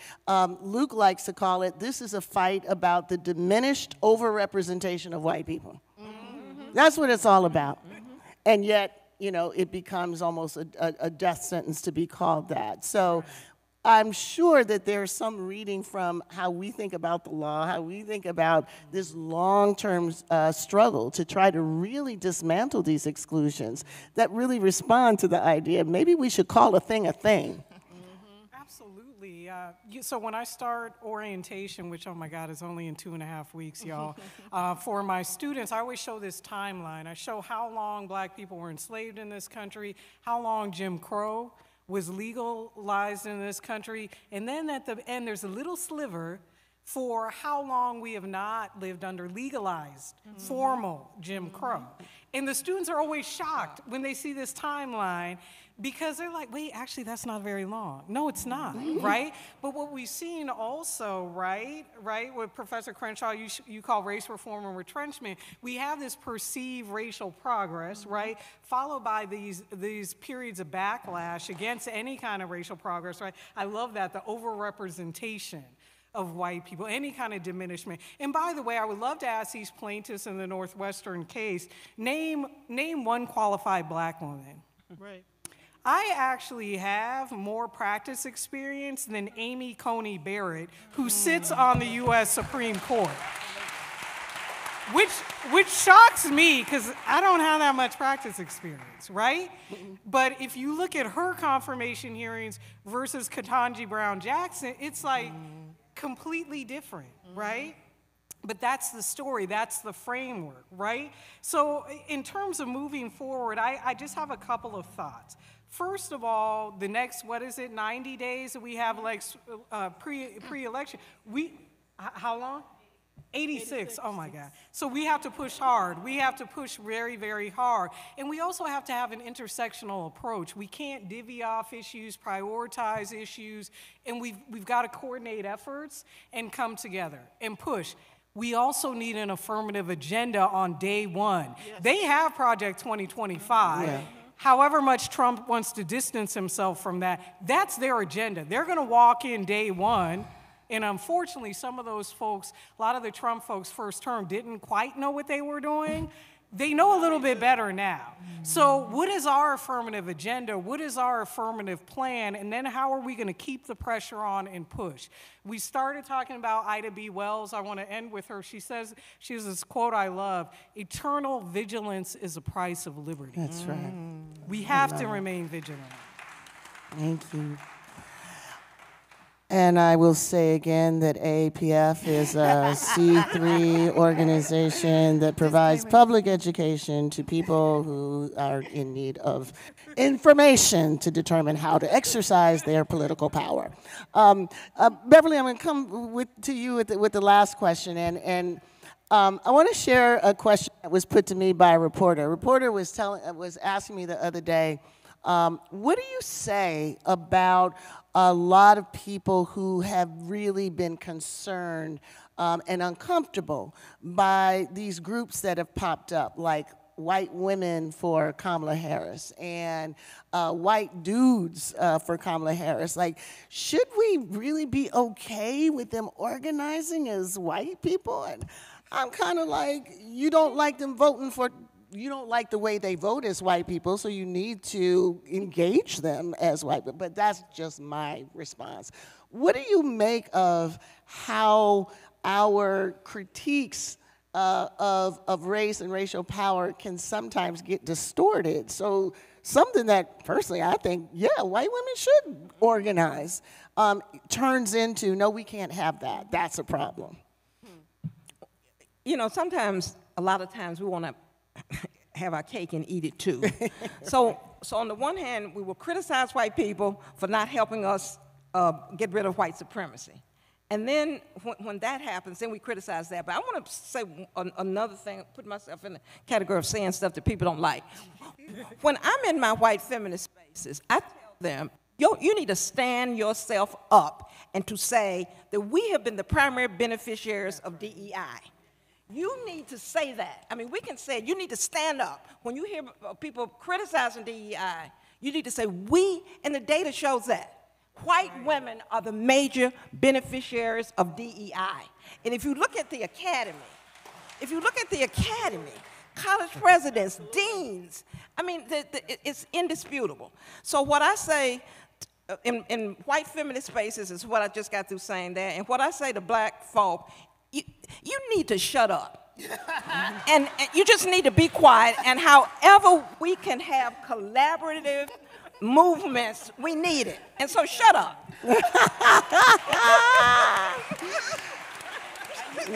Luke likes to call it, this is a fight about the diminished overrepresentation of white people. That's what it's all about. And yet, you know, it becomes almost a death sentence to be called that. So I'm sure that there's some reading from how we think about the law, how we think about this long-term struggle to try to really dismantle these exclusions that really respond to the idea maybe we should call a thing a thing. Absolutely. So when I start orientation, which, oh my God, is only in 2.5 weeks, y'all, for my students, I always show this timeline. I show how long black people were enslaved in this country, how long Jim Crow was legalized in this country, and then at the end there's a little sliver for how long we have not lived under legalized, formal Jim Crow. And the students are always shocked when they see this timeline, because they're like, wait, actually that's not very long. No, it's not, right? But what we've seen also, right, with Professor Crenshaw, you call race reform and retrenchment, we have this perceived racial progress, right, followed by these periods of backlash against any kind of racial progress, right? I love that, the overrepresentation of white people, any kind of diminishment. And by the way, I would love to ask these plaintiffs in the Northwestern case, name one qualified black woman. Right. I actually have more practice experience than Amy Coney Barrett, who sits on the U.S. Supreme Court. Which shocks me, because I don't have that much practice experience, right? But if you look at her confirmation hearings versus Ketanji Brown Jackson, it's like completely different, right? But that's the story, that's the framework, right? So in terms of moving forward, I just have a couple of thoughts. First of all, the next, 90 days that we have pre-election, how long? 86, oh my God. So we have to push hard. We have to push very, very hard. And we also have to have an intersectional approach. We can't divvy off issues, prioritize issues, and we've got to coordinate efforts and come together and push. We also need an affirmative agenda on day one. Yes. They have Project 2025. Yeah. However much Trump wants to distance himself from that, that's their agenda. They're going to walk in day one, and unfortunately, some of those folks, a lot of the Trump folks first term didn't quite know what they were doing. They know a little bit better now. So what is our affirmative agenda? What is our affirmative plan? And then how are we going to keep the pressure on and push? We started talking about Ida B. Wells. I want to end with her. She has this quote I love: eternal vigilance is a price of liberty. That's right. We have to remain vigilant. Thank you. And I will say again that AAPF is a C3 organization that provides public education to people who are in need of information to determine how to exercise their political power. Beverly, I'm going to come to you with the last question. And I want to share a question that was put to me by a reporter. A reporter was asking me the other day, what do you say about a lot of people who have really been concerned and uncomfortable by these groups that have popped up, like white women for Kamala Harris and white dudes for Kamala Harris? Like, should we really be okay with them organizing as white people? And I'm kind of like, you don't like them voting for you don't like the way they vote as white people, so you need to engage them as white people. But that's just my response. What do you make of how our critiques of race and racial power can sometimes get distorted? So something that, personally, I think, yeah, white women should organize, turns into, no, we can't have that. That's a problem. You know, sometimes, a lot of times, we want to have our cake and eat it too. So on the one hand, we will criticize white people for not helping us get rid of white supremacy. And then when that happens, then we criticize that. But I want to say another thing, put myself in the category of saying stuff that people don't like. When I'm in my white feminist spaces, I tell them, you need to stand yourself up and to say that we have been the primary beneficiaries of DEI. You need to say that. I mean, we can say it. You need to stand up. When you hear people criticizing DEI, you need to say, we, and the data shows that. White women are the major beneficiaries of DEI. And if you look at the academy, college presidents, deans, I mean, it's indisputable. So what I say in white feminist spaces is what I just got through saying there, and what I say to black folk, you need to shut up. and you just need to be quiet, and however we can have collaborative movements, we need it. And so shut up.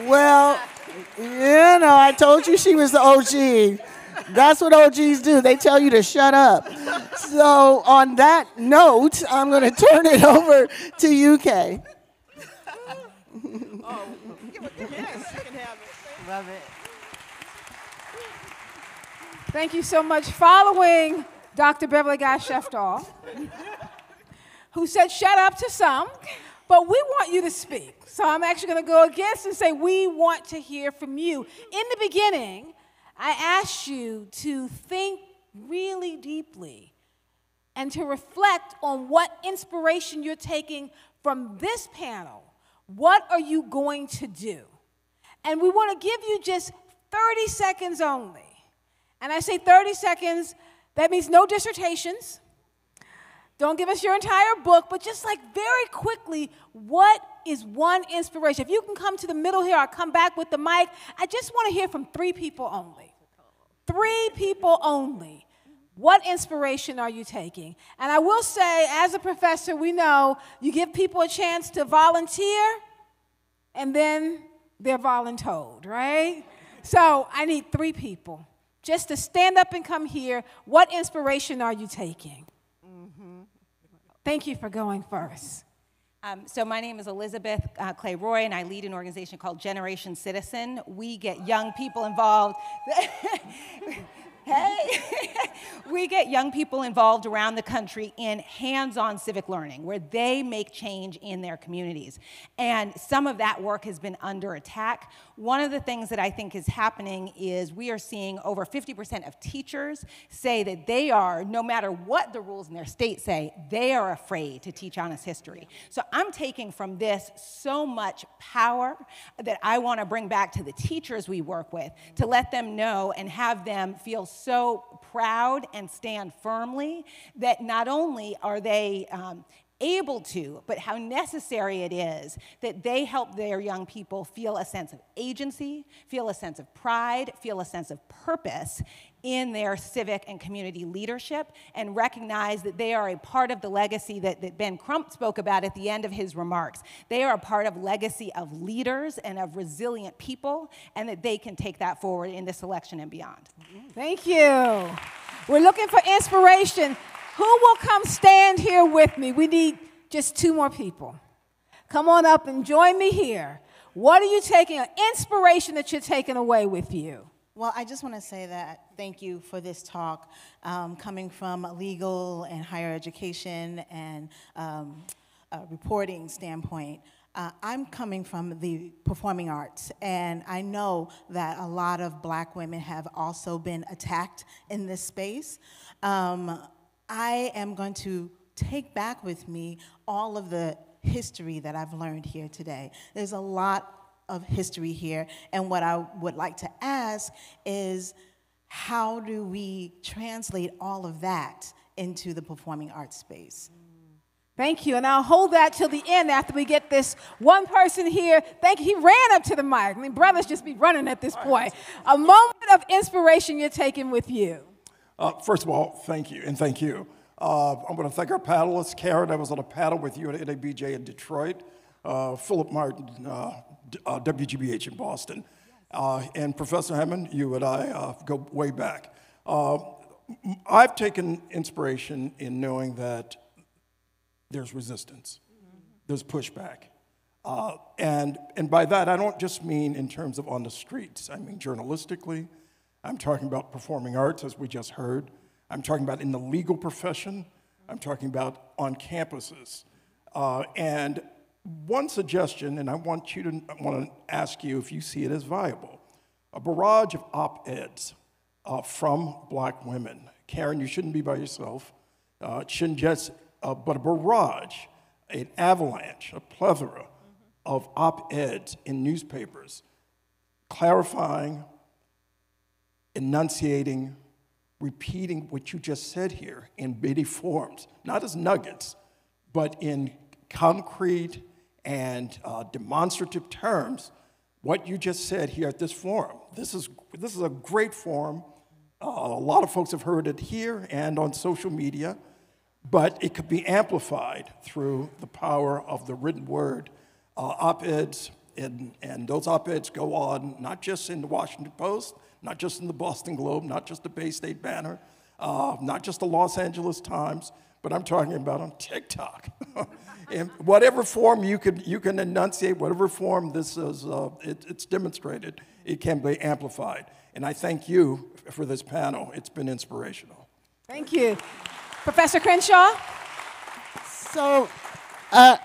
Well, you know, I told you she was the OG. That's what OGs do. They tell you to shut up. So on that note, I'm going to turn it over to you, Kay. Love it. Thank you so much. Following Dr. Beverly Guy Sheftall, who said shut up to some, but we want you to speak. So I'm actually going to go against and say we want to hear from you. In the beginning, I asked you to think really deeply and to reflect on what inspiration you're taking from this panel. What are you going to do? And we want to give you just 30 seconds only. And I say 30 seconds, that means no dissertations. Don't give us your entire book, but just like very quickly, what is one inspiration? If you can come to the middle here, I'll come back with the mic. I just want to hear from 3 people only. 3 people only. What inspiration are you taking? And I will say, as a professor, we know you give people a chance to volunteer, and then they're voluntold, right? So I need 3 people just to stand up and come here. What inspiration are you taking? Thank you for going first. So my name is Elizabeth Clay Roy, and I lead an organization called Generation Citizen. We get young people involved. Hey, we get young people involved around the country in hands-on civic learning, where they make change in their communities. And some of that work has been under attack. One of the things that I think is happening is we are seeing over 50% of teachers say that they are, no matter what the rules in their state say, they are afraid to teach honest history. So I'm taking from this so much power that I want to bring back to the teachers we work with, to let them know and have them feel so proud and stand firmly that not only are they able to, but how necessary it is that they help their young people feel a sense of agency, feel a sense of pride, feel a sense of purpose in their civic and community leadership, and recognize that they are a part of the legacy that Ben Crump spoke about at the end of his remarks. They are a part of legacy of leaders and of resilient people, and that they can take that forward in this election and beyond. Thank you. We're looking for inspiration. Who will come stand here with me? We need just 2 more people. Come on up and join me here. What are you taking, an inspiration that you're taking away with you? Well, I just want to say that thank you for this talk, coming from a legal and higher education and reporting standpoint. I'm coming from the performing arts, and I know that a lot of Black women have also been attacked in this space. I am going to take back with me all of the history that I've learned here today. There's a lot of history here, and what I would like to ask is, how do we translate all of that into the performing arts space? Thank you, and I'll hold that till the end after we get this one person here. Thank you. He ran up to the mic. I mean, brothers just be running at this point. A moment of inspiration you're taking with you. First of all, thank you, and thank you. I'm going to thank our panelists. Karen, I was on a panel with you at NABJ in Detroit. Philip Martin, WGBH in Boston. And Professor Hammond, you and I go way back. I've taken inspiration in knowing that there's resistance, there's pushback. And by that, I don't just mean in terms of on the streets. I mean journalistically. I'm talking about performing arts, as we just heard. I'm talking about in the legal profession. I'm talking about on campuses. And one suggestion, and I want to ask you if you see it as viable, a barrage of op-eds from black women. Karen, you shouldn't be by yourself. It shouldn't just, but a barrage, an avalanche, a plethora of op-eds in newspapers, clarifying, enunciating, repeating what you just said here in bitty forms, not as nuggets, but in concrete and demonstrative terms, what you just said here at this forum. This is a great forum. A lot of folks have heard it here and on social media, but it could be amplified through the power of the written word. Op-eds, and those op-eds go on not just in the Washington Post, not just in the Boston Globe, not just the Bay State Banner, not just the Los Angeles Times, but I'm talking about on TikTok. In whatever form you can enunciate, whatever form this is, it's demonstrated, it can be amplified. And I thank you for this panel. It's been inspirational. Thank you. Professor Crenshaw? So,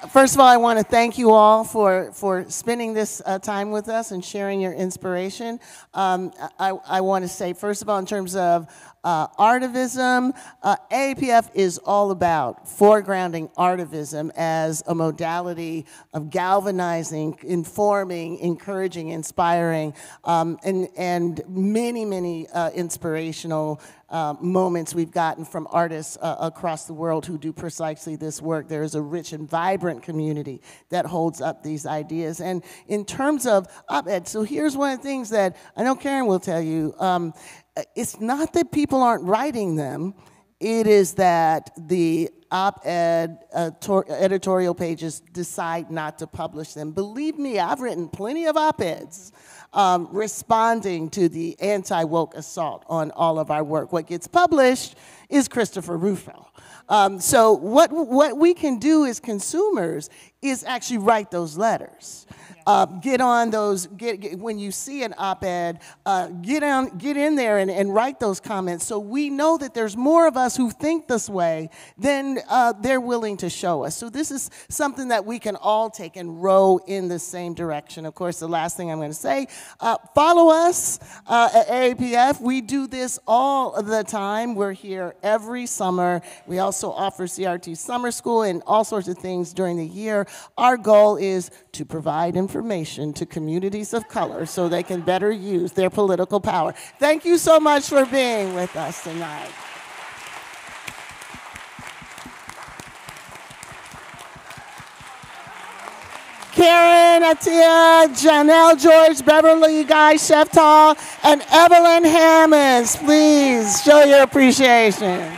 first of all, I want to thank you all for spending this time with us and sharing your inspiration. I want to say, first of all, in terms of artivism, AAPF is all about foregrounding artivism as a modality of galvanizing, informing, encouraging, inspiring, and many, many inspirational moments we've gotten from artists across the world who do precisely this work. There is a rich and vibrant community that holds up these ideas. And in terms of op-ed, so here's one of the things that I know Karen will tell you. It's not that people aren't writing them. It is that the op-ed editorial pages decide not to publish them. Believe me, I've written plenty of op-eds responding to the anti-woke assault on all of our work. What gets published is Christopher Rufo. So what we can do as consumers is actually write those letters. Get on those, when you see an op-ed, get in there and write those comments so we know that there's more of us who think this way than they're willing to show us. So this is something that we can all take and row in the same direction. Of course, the last thing I'm going to say, follow us at AAPF. We do this all the time. We're here every summer. We also offer CRT Summer School and all sorts of things during the year. Our goal is to provide information to communities of color so they can better use their political power. Thank you so much for being with us tonight. Karen, Atia, Janelle George, Beverly Guy Sheftal, and Evelyn Hammonds, please show your appreciation.